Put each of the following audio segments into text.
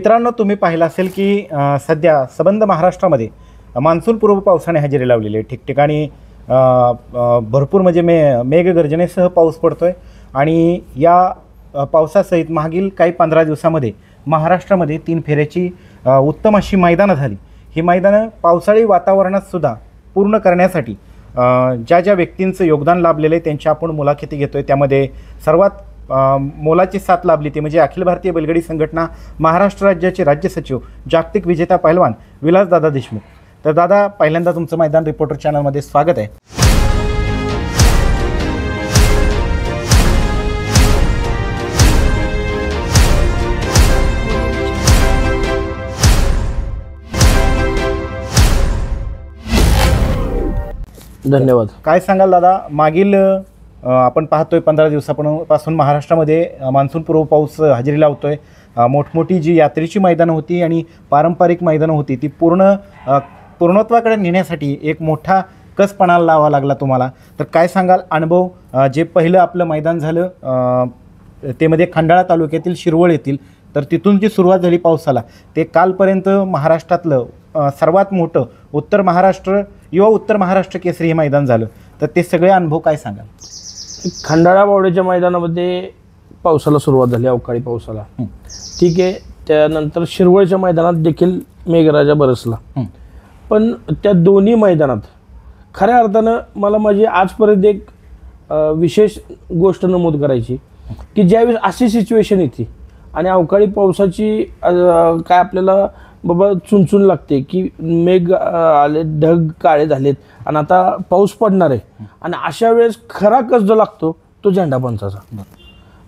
मित्रांनो, तुम्ही पाहिलं असेल की सध्या सबंध महाराष्ट्रामध्ये मान्सूनपूर्व पावसाने हजेरी लावलेली आहे. ठिकठिकाणी भरपूर म्हणजे मेघगर्जनेसह पाऊस पडतोय आणि या पावसासहित मागील काही 15 दिवसामध्ये महाराष्ट्रामध्ये 3 फेऱ्याची उत्तम अशी मैदानं झाली. ही मैदानं पावसाळी वातावरणात सुद्धा पूर्ण करण्यासाठी ज्या ज्या व्यक्तींचं योगदान लाभलेलं आहे त्यांची आपण मुलाखती घेतोय. त्यामध्ये सर्वात मोलाची साथ लाभली ती म्हणजे अखिल भारतीय बैलगाडी संघटना महाराष्ट्र राज्याचे राज्य सचिव जागतिक विजेता पहिलवान विलासदादा देशमुख. तर दादा, पहिल्यांदा तुमचं मैदान रिपोर्टर चॅनलमध्ये स्वागत आहे. धन्यवाद. काय सांगाल दादा, मागील आपण पाहतोय 15 दिवसापासून महाराष्ट्रामध्ये मान्सूनपूर्व पाऊस हजेरी लावतोय. मोठमोठी जी यात्रेची मैदानं होती आणि पारंपरिक मैदानं होती ती पूर्णत्वाकडे नेण्यासाठी एक मोठा कस पणाला लावा लागला तुम्हाला. तर काय सांगाल अनुभव, जे पहिलं आपलं मैदान झालं ते मध्ये खंडाळा तालुक्यातील शिरवळ येथील, तर तिथून जी सुरुवात झाली पावसाला ते कालपर्यंत महाराष्ट्रातलं सर्वात मोठं उत्तर महाराष्ट्र केसरी हे मैदान झालं. तर ते सगळे अनुभव काय सांगाल? खंडाळा बावड्याच्या मैदानामध्ये पावसाला सुरुवात झाली, अवकाळी पावसाला. ठीक आहे. त्यानंतर शिरवळच्या मैदानात देखील मेघराजा बरसला. पण त्या दोन्ही मैदानात खऱ्या अर्थानं मला माझी आजपर्यंत एक विशेष गोष्ट नमूद करायची की ज्यावेळेस अशी सिच्युएशन येते आणि अवकाळी पावसाची काय आपल्याला बाबा चुनचुन लागते की मेघ आले, ढग काळे झालेत आणि आता पाऊस पडणार आहे, आणि अशा वेळेस खरा कस जो लागतो तो झेंडापंचाचा.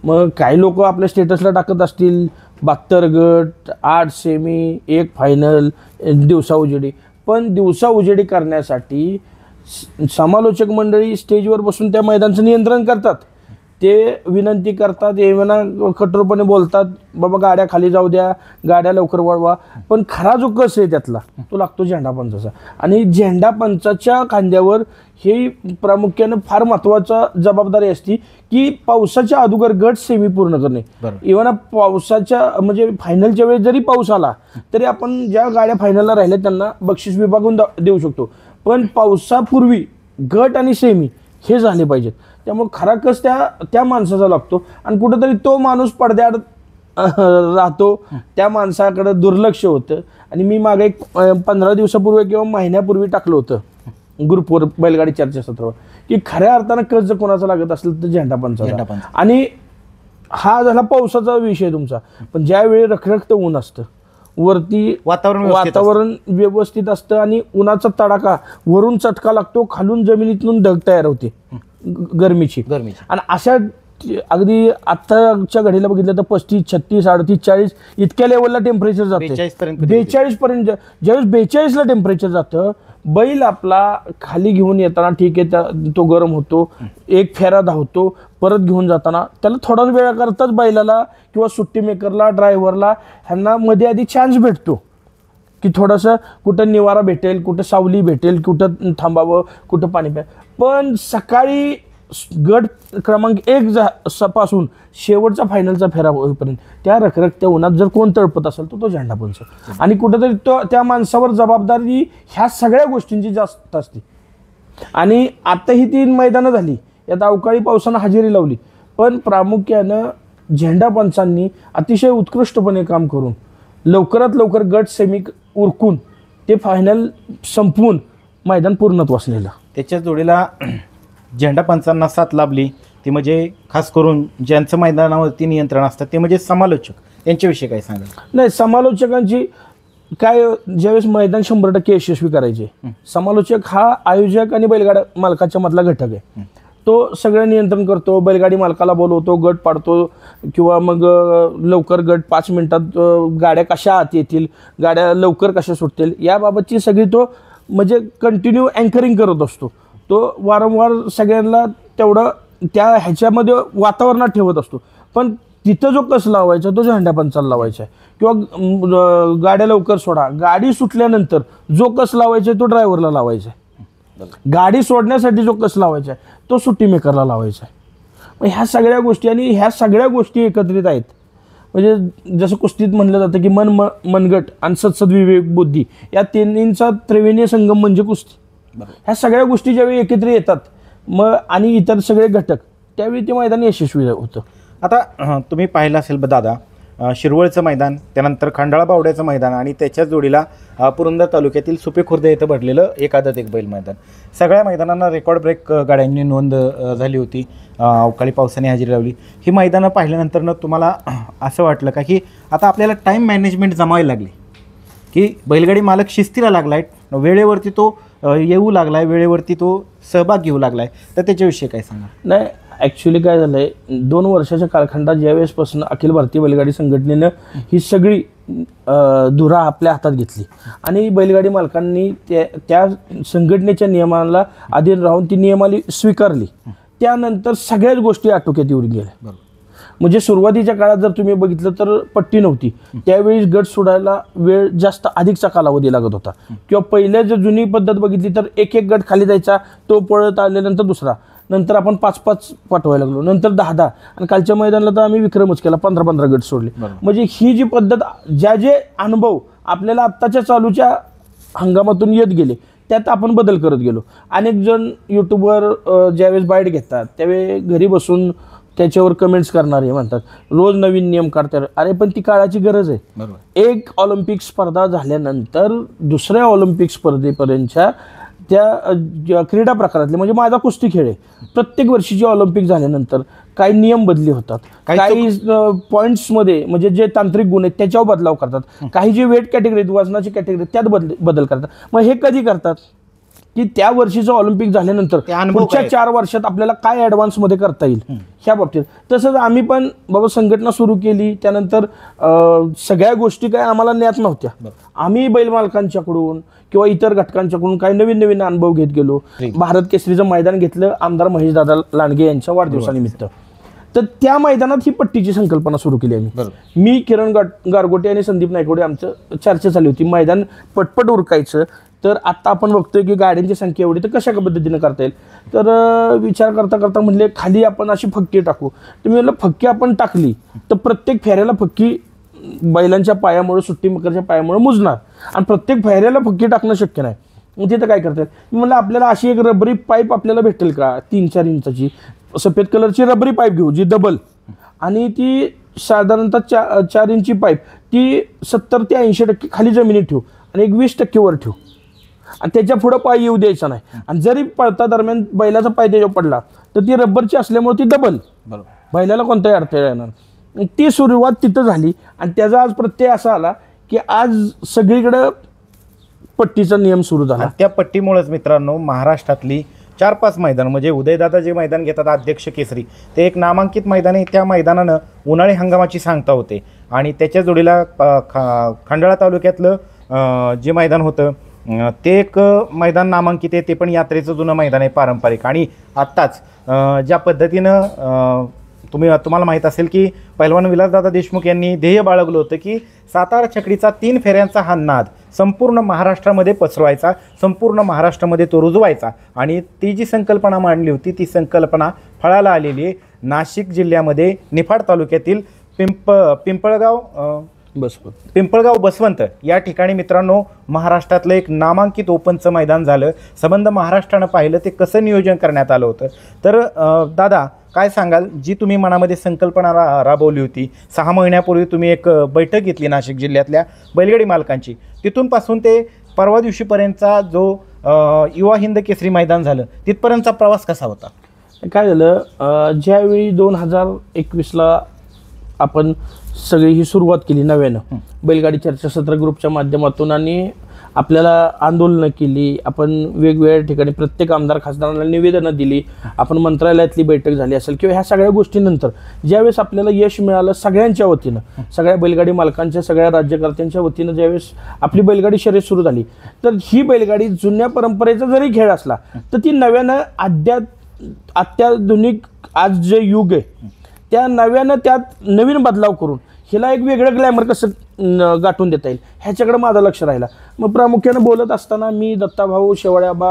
मग काही लोक आपल्या स्टेटसला टाकत असतील 72 गट, 8 सेमी, 1 फायनल, दिवसा उजेडी. पण दिवसा उजेडी करण्यासाठी समालोचक मंडळी स्टेजवर बसून त्या मैदानाचं नियंत्रण करतात. ते विनंती करतात, एवढा कठोरपणे बोलतात, बाबा गाड्या खाली जाऊ द्या, गाड्या लवकर वळवा. पण खरा जो कस आहे त्यातला तो लागतो झेंडापंचाचा. आणि झेंडापंचाच्या खांद्यावर ही प्रामुख्यानं फार महत्त्वाचा जबाबदारी असते की पावसाच्या अगोदर गट सेमी पूर्ण करणे. इव्हन पावसाच्या म्हणजे फायनलच्या वेळेस जरी पाऊस आला तरी आपण ज्या गाड्या फायनलला राहिल्या त्यांना बक्षीस विभागून देऊ शकतो. पण पावसापूर्वी गट आणि सेमी हे झाले पाहिजेत. त्यामुळे खरा कस त्या माणसाचा लागतो आणि कुठंतरी तो माणूस पडद्याआड राहतो, त्या माणसाकडे दुर्लक्ष होतं. आणि मी मागे एक 15 दिवसापूर्वी किंवा महिन्यापूर्वी टाकलं होतं ग्रुपवर बैलगाडी चर्चासत्रावर की खऱ्या अर्थानं कस जर कोणाचा लागत असेल तर झेंडापंचाचा. आणि हा झाला पावसाचा विषय तुमचा. पण ज्यावेळी रखरखतं ऊन असतं, वरती वातावरण व्यवस्थित असतं आणि उन्हाचा तडाखा, वरून चटका लागतो, खालून जमिनीतून ढग तयार होते गरमीची. आणि अशा अगदी आत्ताच्या घडीला बघितलं तर 35, 36, 38, 40 इतक्या लेवलला टेम्परेचर जातं. 42 पर्यंत. ज्यावेळेस 42ला टेम्परेचर जातं, बैल आपला खाली घेऊन येताना ठीक आहे तो गरम होतो, एक फेरा धावतो, परत घेऊन जाताना त्याला थोडाच वेळा करताच बैलाला किंवा सुट्टी मेकरला, ड्रायव्हरला ह्यांना मध्ये आधी चान्स भेटतो की थोडंसं कुठं निवारा भेटेल, कुठं सावली भेटेल, कुठं थांबावं, कुठं पाणी प्या. पण सकाळी गट क्रमांक 1 पासून शेवटचा फायनलचा फेरा होईपर्यंत त्या रखरखत्या उन्हात जर कोण तळपत असेल तर तो झेंडापंच. आणि कुठेतरी तो त्या माणसावर जबाबदारी ह्या सगळ्या गोष्टींची जास्त असते. आणि आता ही 3 मैदानं झाली, यात अवकाळी पावसानं हजेरी लावली, पण प्रामुख्यानं झेंडापंचांनी अतिशय उत्कृष्टपणे काम करून लवकरात लवकर गट सेमी उरकून ते फायनल संपवून मैदान पूर्णत्वास नेलं. त्याच्या जोडीला झेंडापंचांना साथ लाभली ती म्हणजे खास करून ज्यांचं मैदानावरती नियंत्रण असतं ते म्हणजे समालोचक. यांच्याविषयी काय सांगाल? नाही, समालोचकांची काय, ज्यावेळेस मैदान 100% यशस्वी करायचे, समालोचक हा आयोजक आणि बैलगाडा मालकाच्या मधला घटक आहे. तो सगळं नियंत्रण करतो, बैलगाडी मालकाला बोलवतो, गट पाडतो किंवा मग लवकर गट 5 मिनिटात गाड्या कशा आत येतील, गाड्या लवकर कशा सुटतील याबाबतची सगळी तो म्हणजे कंटिन्यू अँकरिंग करत असतो. तो वारंवार सगळ्यांना तेवढं त्या ह्याच्यामध्ये वातावरणात ठेवत असतो. पण तिथं जो कस लावायचा तो झेंडापंचाला लावायचा आहे. किंवा गाड्या लवकर सोडा, गाडी सुटल्यानंतर जो कस लावायचा आहे तो ड्रायव्हरला लावायचा आहे. गाडी सोडण्यासाठी जो कस लावायचा आहे तो सुट्टी मेकरला लावायचा आहे. मग ह्या सगळ्या गोष्टी आणि ह्या सगळ्या गोष्टी एकत्रित आहेत. म्हणजे जसं कुस्तीत म्हणलं जातं की मनगट आणि सद्विवेक बुद्धी या तिन्हींचा त्रिवेणीय संगम म्हणजे कुस्ती. ह्या सगळ्या गोष्टी ज्यावेळी एकत्र येतात मग आणि इतर सगळे घटक त्यावेळी ते मैदान यशस्वी होतं. आता तुम्ही पाहिलं असेल दादा, शिरवळचं मैदान, त्यानंतर खंडाळा बावड्याचं मैदान आणि त्याच्याच जोडीला पुरंदर तालुक्यातील सुपे खुर्द येथे भरलेलं एक आदत एक बैल मैदान, सगळ्या मैदानांना रेकॉर्ड ब्रेक गाड्यांनी नोंद झाली होती. अवकाळी पावसाने हजेरी लावली. ही मैदानं पाहिल्यानंतर तुम्हाला असं वाटलं का की आता आपल्याला टाईम मॅनेजमेंट जमावायला लागली, की बैलगाडी मालक शिस्तीला लागला आहे, वेळेवरती तो येऊ लागला आहे, वेळेवरती तो सहभाग घेऊ लागला आहे, तर त्याच्याविषयी काय सांगा? नाही, ॲक्च्युली काय झालं आहे, 2 वर्षाच्या कालखंडात ज्यावेळेसपासून अखिल भारतीय बैलगाडी संघटनेनं ही सगळी धुरा आपल्या हातात घेतली आणि बैलगाडी मालकांनी त्या संघटनेच्या नियमाला अधीन राहून ती नियमावली स्वीकारली, त्यानंतर सगळ्याच गोष्टी आटोक्यात येऊन गेल्या. म्हणजे सुरुवातीच्या काळात जर तुम्ही बघितलं तर पट्टी नव्हती, त्यावेळी गट सोडायला वेळ जास्त अधिकचा कालावधी लागत होता. किंवा पहिल्या जर जुनी पद्धत बघितली तर एक गट खाली जायचा, तो पळत आल्यानंतर दुसरा, नंतर आपण 5-5 पाठवायला लागलो, नंतर 10-10 आणि कालच्या मैदानाला तर आम्ही विक्रमच केला, 15-15 गट सोडले. म्हणजे ही जी पद्धत, जे अनुभव आपल्याला आत्ताच्या चालूच्या हंगामातून येत गेले त्यात आपण बदल करत गेलो. अनेक जण यूट्यूबवर ज्यावेळेस बाईट घेतात त्यावेळी घरी बसून त्याच्यावर कमेंट्स करणारे म्हणतात रोज नवीन नियम काढतात. अरे पण ती काळाची गरज आहे. एक ऑलिम्पिक स्पर्धा झाल्यानंतर दुसऱ्या ऑलिम्पिक स्पर्धेपर्यंतच्या त्या क्रीडा प्रकारातले, म्हणजे माझा कुस्ती खेळ आहे, प्रत्येक वर्षीची ऑलिम्पिक झाल्यानंतर काही नियम बदली होतात, काही पॉईंट्समध्ये म्हणजे जे तांत्रिक गुण आहेत त्याच्यावर बदलाव करतात, काही जे वेट कॅटेगरी आहेत, वजनाची कॅटेगरी त्यात बदल करतात. मग हे कधी करतात की त्या वर्षीचं ऑलिम्पिक झाल्यानंतर पुढच्या 4 वर्षात आपल्याला काय ॲडव्हान्समध्ये करता येईल ह्या बाबतीत. तसंच आम्ही पण बाबा संघटना सुरू केली, त्यानंतर सगळ्या गोष्टी काय आम्हाला ज्ञात नव्हत्या. आम्ही बैल मालकांच्याकडून किंवा इतर घटकांच्याकडून काही नवीन अनुभव घेत गेलो. भारत केसरीचं मैदान घेतलं आमदार महेशदादा लांडगे यांच्या वाढदिवसानिमित्त, तर त्या मैदानात ही पट्टीची संकल्पना सुरू केली आम्ही. मी किरण गारगोटे आणि संदीप नायकवडे आमचं चर्चा झाली होती, मैदान पटपट उरकायचं. तर आता आपण बघतोय की गाड्यांची संख्या एवढी, तर कशा पद्धतीने करता येईल. तर विचार करता म्हणले खाली आपण अशी फक्की टाकू. तर मी म्हणलं फक्की आपण टाकली तर प्रत्येक फेऱ्याला फक्की बैलांच्या पायामुळे, सुट्टी मकरच्या पायामुळे मुजणार आणि प्रत्येक फेऱ्याला फक्की टाकणं शक्य नाही. मग तिथं काय करता येईल. मी म्हणलं आपल्याला अशी एक रबरी पाईप आपल्याला भेटेल का, 3-4 इंचाची सफेद कलरची रबरी पाईप घेऊ जी डबल, आणि ती साधारणतः 4 इंची पाईप, ती 70 ते 80% खाली जमिनीत ठेवू आणि एक 20% वर ठेवू आणि त्याच्या पुढं पाय येऊ द्यायचा नाही. आणि जरी पळता दरम्यान बैलाचा पाय त्याच्यावर पडला तर ती रबरची असल्यामुळे ती डबल, बैलाला कोणताही अडथळा येणार. ती सुरुवात तिथं झाली आणि त्याचा आज प्रत्यय असा आला की आज सगळीकडं पट्टीचा नियम सुरू झाला. त्या पट्टीमुळेच मित्रांनो महाराष्ट्रातली 4-5 मैदान, म्हणजे उदयदादा जे मैदान घेतात अध्यक्ष केसरी, ते एक नामांकित मैदान आहे. त्या मैदानानं उन्हाळी हंगामाची सांगता होते आणि त्याच्या जोडीला खंडाळा तालुक्यातलं जे मैदान होतं ते एक मैदान नामांकित आहे, ते पण यात्रेचं जुनं मैदान आहे पारंपरिक. आणि आत्ताच ज्या पद्धतीनं तुम्हाला माहीत असेल की पैलवान विलासदादा देशमुख यांनी ध्येय बाळगलं होतं की सातारा छकडीचा 3 फेऱ्यांचा हा नाद संपूर्ण महाराष्ट्रामध्ये पसरवायचा, संपूर्ण महाराष्ट्रामध्ये तो रुजवायचा. आणि ती जी संकल्पना मांडली होती ती संकल्पना फळाला आलेली आहे. नाशिक जिल्ह्यामध्ये निफाड तालुक्यातील पिंपळगाव बसवंत या ठिकाणी मित्रांनो महाराष्ट्रातलं एक नामांकित ओपनचं मैदान झालं. संबंध महाराष्ट्रानं पाहिलं ते कसं नियोजन करण्यात आलं होतं. तर दादा काय सांगाल, जी तुम्ही मनामध्ये संकल्पना राबवली होती 6 महिन्यापूर्वी, तुम्ही एक बैठक घेतली नाशिक जिल्ह्यातल्या बैलगाडी मालकांची, तिथूनपासून ते परवा दिवशीपर्यंतचा जो युवा हिंद केसरी मैदान झालं तिथपर्यंतचा प्रवास कसा होता? काय झालं, ज्यावेळी 2021ला आपण सगळी ही सुरुवात केली नव्यानं बैलगाडी चर्चासत्र ग्रुपच्या माध्यमातून आणि आपल्याला आंदोलनं केली, आपण वेगवेगळ्या ठिकाणी प्रत्येक आमदार खासदारांना निवेदनं दिली, आपण मंत्रालयातली बैठक झाली असेल किंवा ह्या सगळ्या गोष्टींनंतर ज्यावेळेस आपल्याला यश मिळालं सगळ्यांच्या वतीनं, सगळ्या बैलगाडी मालकांच्या, सगळ्या राज्यकर्त्यांच्या वतीनं ज्यावेळेस आपली बैलगाडी शर्यत सुरू झाली, तर ही बैलगाडी जुन्या परंपरेचा जरी खेळ असला तर ती नव्यानं अत्याधुनिक आज जे युग आहे त्या नव्यानं त्यात नवीन बदलाव करून हिला एक वेगळं ग्लॅमर कसं गाठून देता येईल ह्याच्याकडे माझं लक्ष राहिलं. मग प्रामुख्यानं बोलत असताना मी दत्ताभाऊ, शेवाळ्याबा,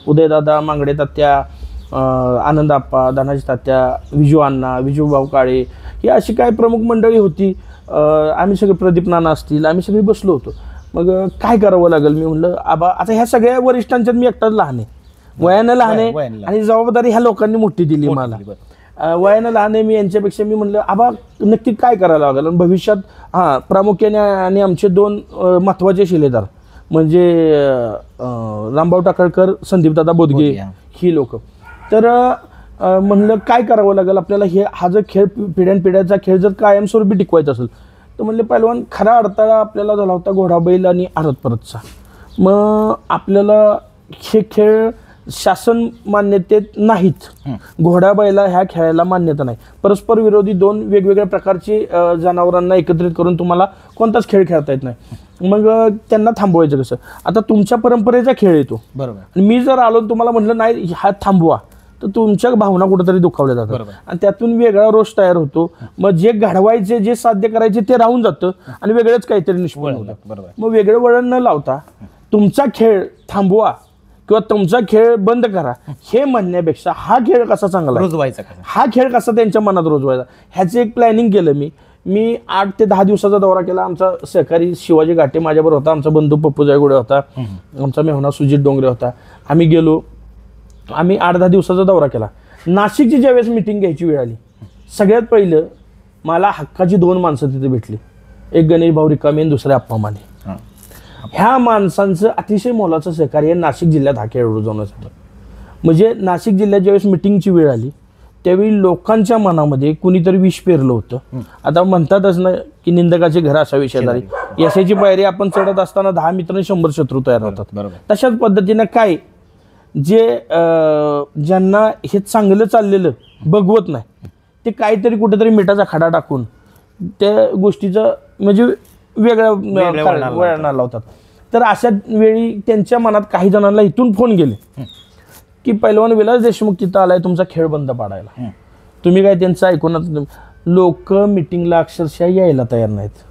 उदयदादा, मांगडे तात्या, आनंद आप्पा, धनाजी तात्या, विजू अण्णा, विजूभाऊ काळे ही अशी काय प्रमुख मंडळी होती. आम्ही सगळे प्रदीप नाना असतील, आम्ही सगळे बसलो होतो. मग काय करावं लागेल, मी म्हणलं आबा आता ह्या सगळ्या वरिष्ठांच्यात मी एकटाच लहान आहे, वयानं लहान आहे आणि जबाबदारी ह्या लोकांनी मोठी दिली मला. वयानं लहान आहे मी यांच्यापेक्षा. मी म्हणलं आबा नक्की काय करायला लागेल. आणि भविष्यात प्रामुख्याने आणि आमचे 2 महत्त्वाचे शिलेदार म्हणजे रामभाऊ टाकळकर, संदीपदादा बोदगे ही लोक. तर म्हणलं काय करावं लागेल आपल्याला, हा जर खेळ पिढ्यानपिढ्याचा खेळ जर कायमस्वरूपी टिकवायचा असेल तर म्हणले पहिलवान खरा अडथळा आपल्याला झाला होता घोडा बैल आणि आरत परतचा. मग आपल्याला हे खेळ शासन मान्यतेत नाहीत. घोडा बैला ह्या खेळाला मान्यता नाही. परस्पर विरोधी 2 वेगवेगळ्या प्रकारची जनावरांना एकत्रित करून तुम्हाला कोणताच खेळ खेळता येत नाही. मग त्यांना थांबवायचं कसं. आता तुमच्या परंपरेचा खेळ येतो बरोबर, आणि मी जर आलो तुम्हाला म्हटलं नाही हा थांबवा तर तुमच्या भावना कुठेतरी दुखावल्या जातात आणि त्यातून वेगळा रोष तयार होतो. मग जे घडवायचे जे साध्य करायचे ते राहून जातं आणि वेगळंच काहीतरी निष्फळ होतं. मग वेगळं वळण न लावता तुमचा खेळ थांबवा किंवा तुमचा खेळ बंद करा हे म्हणण्यापेक्षा हा खेळ कसा चांगला रुजवायचा, हा खेळ कसा त्यांच्या मनात रुजवायचा ह्याचं एक प्लॅनिंग केलं. मी 8 ते 10 दिवसाचा दौरा केला. आमचा सहकारी शिवाजी घाटे माझ्याबरोबर होता, आमचा बंधू पप्पू जायगुडे होता, आमचा मेहना सुजित डोंगरे होता. आम्ही गेलो, आम्ही 8-10 दिवसाचा दौरा केला. नाशिकची ज्यावेळेस मिटिंग घ्यायची वेळ आली, सगळ्यात पहिलं मला हक्काची 2 माणसं तिथे भेटली. एक गणेश भाऊ रिकामे आणि दुसरे आप्पा माने. ह्या माणसांचं अतिशय मोलाचं सहकार्य नाशिक जिल्ह्यात हा खेळ रुजवण्यासाठी. म्हणजे नाशिक जिल्ह्यात ज्यावेळेस मिटिंगची वेळ आली त्यावेळी लोकांच्या मनामध्ये कुणीतरी विष पेरलं होतं. आता म्हणतातच ना की निंदकाचे घर असावे शेजारी. यशाची पायरी आपण चढत असताना 10 मित्र 100 शत्रू तयार होतात. तशाच पद्धतीनं काय जे ज्यांना हे चांगलं चाललेलं बघवत नाही ते काहीतरी कुठेतरी मिठाचा खडा टाकून त्या गोष्टीचं म्हणजे वेगळ्या वळणाला लावतात. तर अशा वेळी त्यांच्या मनात काही जणांना इथून फोन गेले की पैलवान विलास देशमुख तिथं आलाय तुमचा खेळ बंद पाडायला. तुम्ही काय त्यांचं ऐकूनच. लोक मिटिंगला अक्षरशः यायला तयार नाहीत.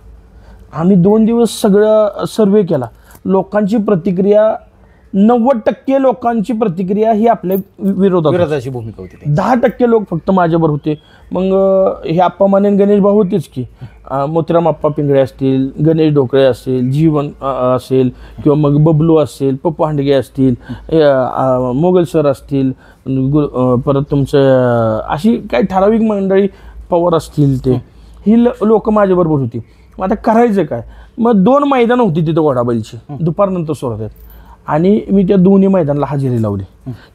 आम्ही 2 दिवस सगळं सर्वे केला. लोकांची प्रतिक्रिया 90% लोकांची प्रतिक्रिया ही आपल्या विरोधाची भूमिका होती. 10% लोक फक्त माझ्यावर होते. मग हे आप्पा माने गणेश भाऊ होतेच की, मोतीराम आप्पा पिंगळे असतील, गणेश ढोकळे असतील, जीवन असेल किंवा मग बबलू असेल, पप्पू हांडगे असतील, मोगल सर असतील, परत तुमचं अशी काही ठराविक मंडळी पवार असतील, ते ही लोक माझ्याबरोबर होती. मग आता करायचं काय. मग 2 मैदानं होती तिथं घोडाबैलची दुपारनंतर सुरू आहेत आणि मी त्या दोन्ही मैदानाला हजेरी लावली.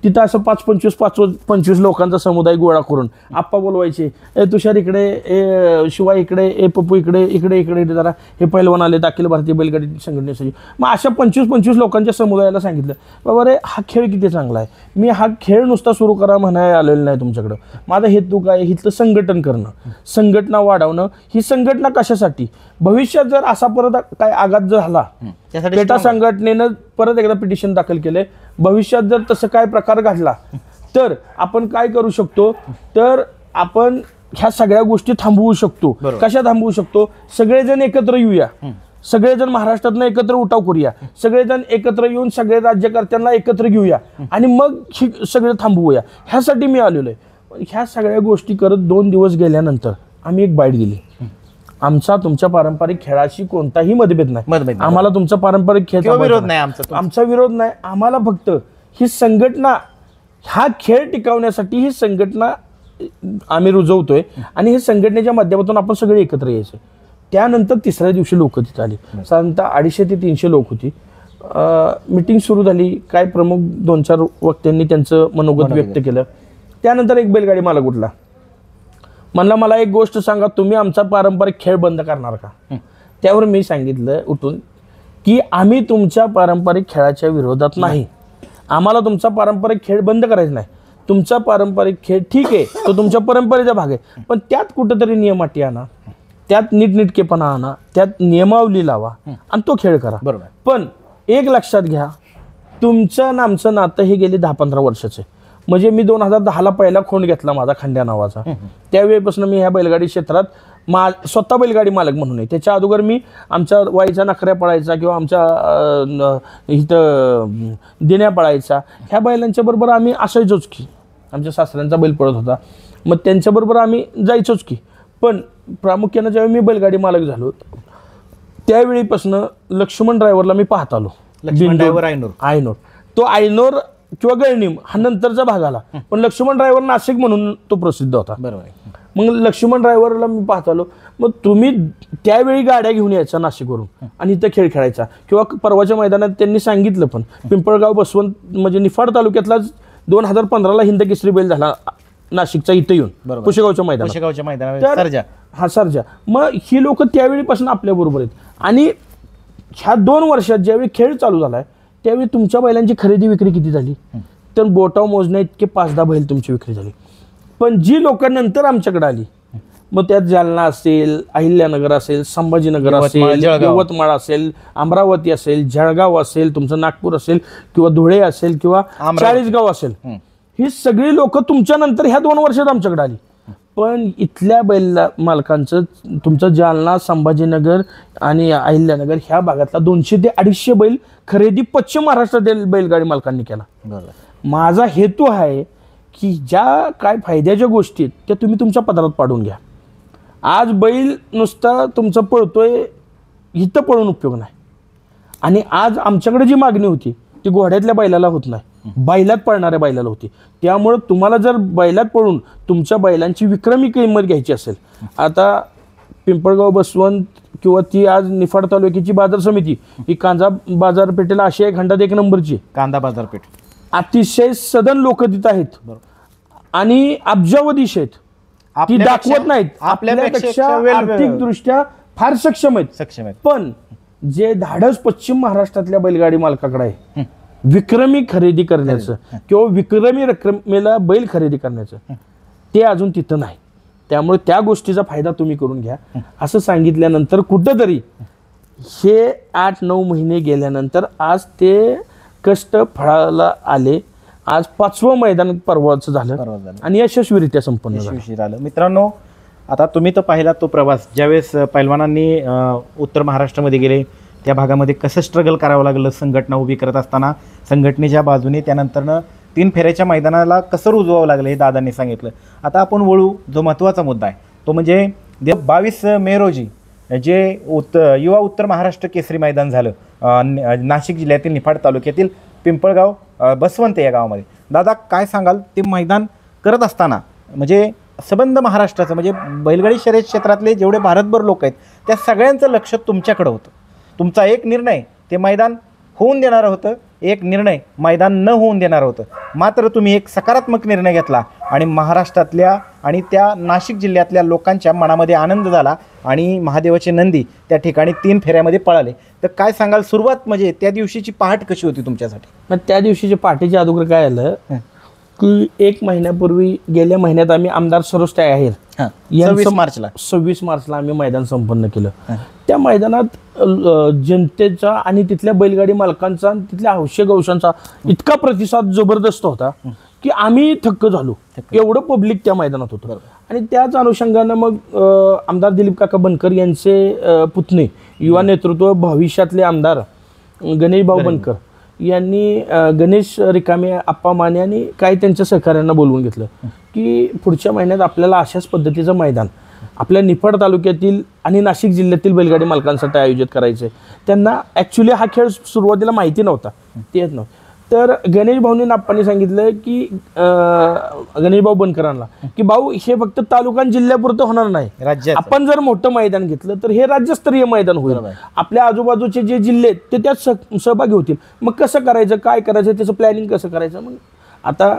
तिथं असं 5-25 लोकांचा समुदाय गोळा करून आप्पा बोलवायचे, ए तुषार इकडे, ए शिवा इकडे, ए पप्पू इकडे, इकडे इकडे जरा हे पैलवान आले अखिल भारतीय बैलगाडी संघटनेसाठी. मग अशा 25 लोकांच्या समुदायाला सांगितलं बाबा रे हा खेळ किती चांगला आहे. मी हा खेळ नुसता सुरू करा म्हणायला आलेला नाही तुमच्याकडं. माझा हेतू काय, इथलं संघटन करणं, संघटना वाढवणं. ही संघटना कशासाठी, भविष्यात जर असा परत काय आघात झाला पेटा संघटनेनं परत एकदा पिटिशन दाखल केले, भविष्यात जर तसं काय प्रकार घडला तर आपण काय करू शकतो, तर आपण ह्या सगळ्या गोष्टी थांबवू शकतो. कशा थांबवू शकतो, सगळेजण एकत्र येऊया, सगळेजण महाराष्ट्रातनं एकत्र उठाव करूया, सगळेजण एकत्र येऊन सगळे राज्यकर्त्यांना एकत्र घेऊया आणि मग सगळं थांबवूया. ह्यासाठी मी आलेलो आहे. ह्या सगळ्या गोष्टी करत 2 दिवस गेल्यानंतर आम्ही एक बाईट दिली. आमचा तुमच्या पारंपरिक खेळाशी कोणताही मतभेद नाही. आम्हाला तुमचा पारंपरिक खेळ विरोध नाही, आमचा विरोध नाही. आम्हाला फक्त ही संघटना, हा खेळ टिकवण्यासाठी ही संघटना आम्ही रुजवतोय आणि हे संघटनेच्या माध्यमातून आपण सगळे एकत्र यायचे. त्यानंतर 3ऱ्या दिवशी लोक तिथे आली. साधारणतः 250 ते 300 लोक होती. मिटिंग सुरू झाली. काय प्रमुख 2-4 वक्त्यांनी त्यांचं मनोगत व्यक्त केलं. त्यानंतर एक बैलगाडी मालक उठला, म्हणला मला एक गोष्ट सांगा, तुम्ही आमचा पारंपरिक खेळ बंद करणार का. त्यावर मी सांगितलं उठून की आम्ही तुमच्या पारंपरिक खेळाच्या विरोधात नाही. आम्हाला तुमचा पारंपरिक खेळ बंद करायचा नाही. तुमचा पारंपरिक खेळ ठीक आहे, तो तुमच्या परंपरेचा भाग आहे, पण त्यात कुठंतरी नियम अटी आणा, त्यात नीटनेटकेपणा आणा, त्यात नियमावली लावा आणि तो खेळ करा. बरोबर. पण एक लक्षात घ्या, तुमचं आणि आमचं नातं हे गेले 10-15 वर्षाचे. म्हणजे मी 2010ला पहिला खोंड घेतला माझा खंड्या नावाचा. त्यावेळेपासून मी ह्या बैलगाडी क्षेत्रात स्वतः बैलगाडी मालक म्हणून आहे. त्याच्या अगोदर मी आमच्या वाईचा नखऱ्या पळायचा किंवा आमच्या इथं देण्या पळायचा, ह्या बैलांच्या बरोबर आम्ही असायचोच की. आमच्या सासऱ्यांचा बैल पळत होता, मग त्यांच्याबरोबर आम्ही जायचोच की. पण प्रामुख्यानं ज्यावेळी मी बैलगाडी मालक झालो त्यावेळीपासून लक्ष्मण ड्रायव्हरला मी पाहत आलो. लक्ष्मण ड्रायव्हर आयनोर तो आयनोर किंवा गळणीम हा नंतरचा भाग आला, पण लक्ष्मण ड्रायव्हर नाशिक म्हणून तो प्रसिद्ध होता. बरोबर आहे. मग लक्ष्मण ड्रायव्हरला मी पाहत आलो. मग तुम्ही त्यावेळी गाड्या घेऊन यायचा नाशिकवरून आणि इथं खेळ खेळायचा. किंवा परवाच्या मैदानात त्यांनी सांगितलं पण पिंपळगाव बसवंत म्हणजे निफाड तालुक्यातला 2015ला हिंद केसरी बैल झाला नाशिकचा इथं येऊन पुशेगावच्या मैदानात सर्जा. मग ही लोक त्यावेळीपासून आपल्या बरोबर आहेत. आणि ह्या 2 वर्षात ज्यावेळी खेळ चालू झालाय त्यावेळी तुमच्या बैलांची खरेदी विक्री किती झाली तर बोटाव मोजण्या इतके 5-10 बैल तुमची विक्री झाली. पण जी लोक नंतर आमच्याकडे आली मग त्यात जालना असेल, अहिल्यानगर असेल, संभाजीनगर असेल, यवतमाळ असेल, अमरावती असेल, जळगाव असेल, तुमचं नागपूर असेल किंवा धुळे असेल किंवा चाळीसगाव असेल, ही सगळी लोक तुमच्या नंतर ह्या 2 वर्षात आमच्याकडे आली. पण इथल्या बैल मालकांचं तुमचं जालना, संभाजीनगर आणि अहिल्यानगर ह्या भागातला 200 ते 250 बैल खरेदी पश्चिम महाराष्ट्रातील बैलगाडी मालकांनी केला. माझा हेतू आहे की ज्या काय फायद्याच्या गोष्टी त्या तुम्ही तुमच्या पदरात पाडून घ्या. आज बैल नुसता तुमचा पळतोय इथं पळून उपयोग नाही. आणि आज आमच्याकडे जी मागणी होती ती घोड्यातल्या बैलाला होत नाही, बैलात पळणाऱ्या बैलाला होती. त्यामुळं तुम्हाला जर बैलात पळून तुमच्या बैलांची विक्रमी किंमत घ्यायची असेल, आता पिंपळगाव बसवंत किंवा ती आज निफाड तालुक्याची बाजार समिती ही कांदा बाजारपेठेला आशिया खंडात 1 नंबरची कांदा बाजारपेठ, अतिशय सदन लोक तिथं आहेत आणि अब्जावधीश आहेत. ती दाखवत नाहीत, आपल्यापेक्षा आर्थिकदृष्ट्या फार सक्षम आहेत. पण जे धाडस पश्चिम महाराष्ट्रातल्या बैलगाडी मालकाकडे आहे विक्रमी खरेदी करण्याचं किंवा विक्रमी रकमेला बैल खरेदी करण्याचं, ते अजून तिथं नाही. त्यामुळे त्या गोष्टीचा फायदा तुम्ही करून घ्या. असं सांगितल्यानंतर कुठंतरी हे 8-9 महिने गेल्यानंतर आज ते कष्ट फळाला आले. आज 5वं मैदान परवाचं झालं आणि यशस्वीरित्या संपन्न झालं. मित्रांनो, आता तुम्ही तर पाहिला तो प्रवास, ज्यावेळेस पैलवानांनी उत्तर महाराष्ट्रामध्ये गेले त्या भागामध्ये कसं स्ट्रगल करावं लागलं संघटना उभी करत असताना, संघटनेच्या बाजूने त्यानंतरनं 3 फेऱ्याच्या मैदानाला कसं रुजवावं लागलं हे दादांनी सांगितलं. आता आपण वळू जो महत्त्वाचा मुद्दा आहे तो म्हणजे 22 मे रोजी जे युवा उत्तर महाराष्ट्र केसरी मैदान झालं नाशिक जिल्ह्यातील निफाड तालुक्यातील पिंपळगाव बसवंत या गावामध्ये. दादा काय सांगाल, ते मैदान करत असताना म्हणजे सबंध महाराष्ट्राचं म्हणजे बैलगाडी शर्यत क्षेत्रातले जेवढे भारतभर लोक आहेत त्या सगळ्यांचं लक्ष तुमच्याकडं होतं. तुमचा एक निर्णय ते मैदान होऊन देणारं होतं, एक निर्णय मैदान न होऊन देणारं होतं. मात्र तुम्ही एक सकारात्मक निर्णय घेतला आणि महाराष्ट्रातल्या आणि त्या नाशिक जिल्ह्यातल्या लोकांच्या मनामध्ये आनंद झाला आणि महादेवाचे नंदी त्या ठिकाणी 3 फेऱ्यामध्ये पळाले. तर काय सांगाल, सुरुवात म्हणजे त्या दिवशीची पहाट कशी होती तुमच्यासाठी? मग त्या दिवशीच्या पहाटेच्या अगोदर काय आलं की 1 महिन्यापूर्वी गेल्या महिन्यात आम्ही आमदार सरोज आहेर 26 मार्चला आम्ही मैदान संपन्न केलं. त्या मैदानात जनतेचा आणि तिथल्या बैलगाडी मालकांचा आणि तिथल्या हौशेगौशांचा इतका प्रतिसाद जबरदस्त होता की आम्ही थक्क झालो. एवढं पब्लिक त्या मैदानात होतं. आणि त्याच अनुषंगानं मग आमदार दिलीप काका बनकर यांचे पुतणे, युवा नेतृत्व, भविष्यातले आमदार गणेश भाऊ बनकर यांनी गणेश रिकामे, आप्पा माने आणि काही त्यांच्या सहकाऱ्यांना बोलवून घेतलं की पुढच्या महिन्यात आपल्याला अशाच पद्धतीचं मैदान आपल्या निफाड तालुक्यातील आणि नाशिक जिल्ह्यातील बैलगाडी मालकांसाठी आयोजित करायचं आहे. त्यांना ॲक्च्युली हा खेळ सुरुवातीला माहिती नव्हता, ते येत नव्हतं. तर गणेश भाऊनी आप्पांनी सांगितलं की गणेश भाऊ बनकरांना की भाऊ हे फक्त तालुका आणि जिल्ह्यापुरतं होणार नाही, राज्यात आपण जर मोठं मैदान घेतलं तर हे राज्यस्तरीय मैदान होईल. आपल्या आजूबाजूचे जे जिल्हे आहेत ते त्यात सहभागी होतील. मग कसं करायचं, काय करायचं, त्याचं प्लॅनिंग कसं करायचं. मग आता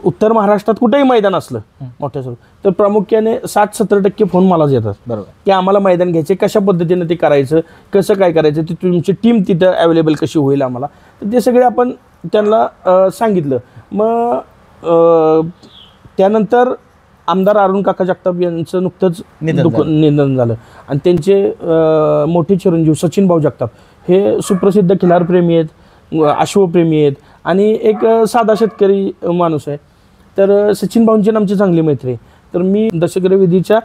उत्तर महाराष्ट्रात कुठेही मैदान असलं मोठ्या तर प्रामुख्याने 60-70% फोन मलाच येतात. बरोबर, की आम्हाला मैदान घ्यायचे, कशा पद्धतीनं ते करायचं, कसं काय करायचं, ती तुमची टीम तिथं अवेलेबल कशी होईल आम्हाला. तर ते सगळे आपण त्यांना सांगितलं. मग त्यानंतर आमदार अरुण काका जगताप यांचं नुकतंच निधन झालं आणि त्यांचे मोठे चिरंजीव सचिन भाऊ जगताप हे सुप्रसिद्ध खिलारप्रेमी आहेत, अश्वप्रेमी आहेत आणि एक साधा शेतकरी माणूस आहे. तर सचिन भाऊंची आमची चांगली मैत्री आहे. तर मी दशग्र विधीच्या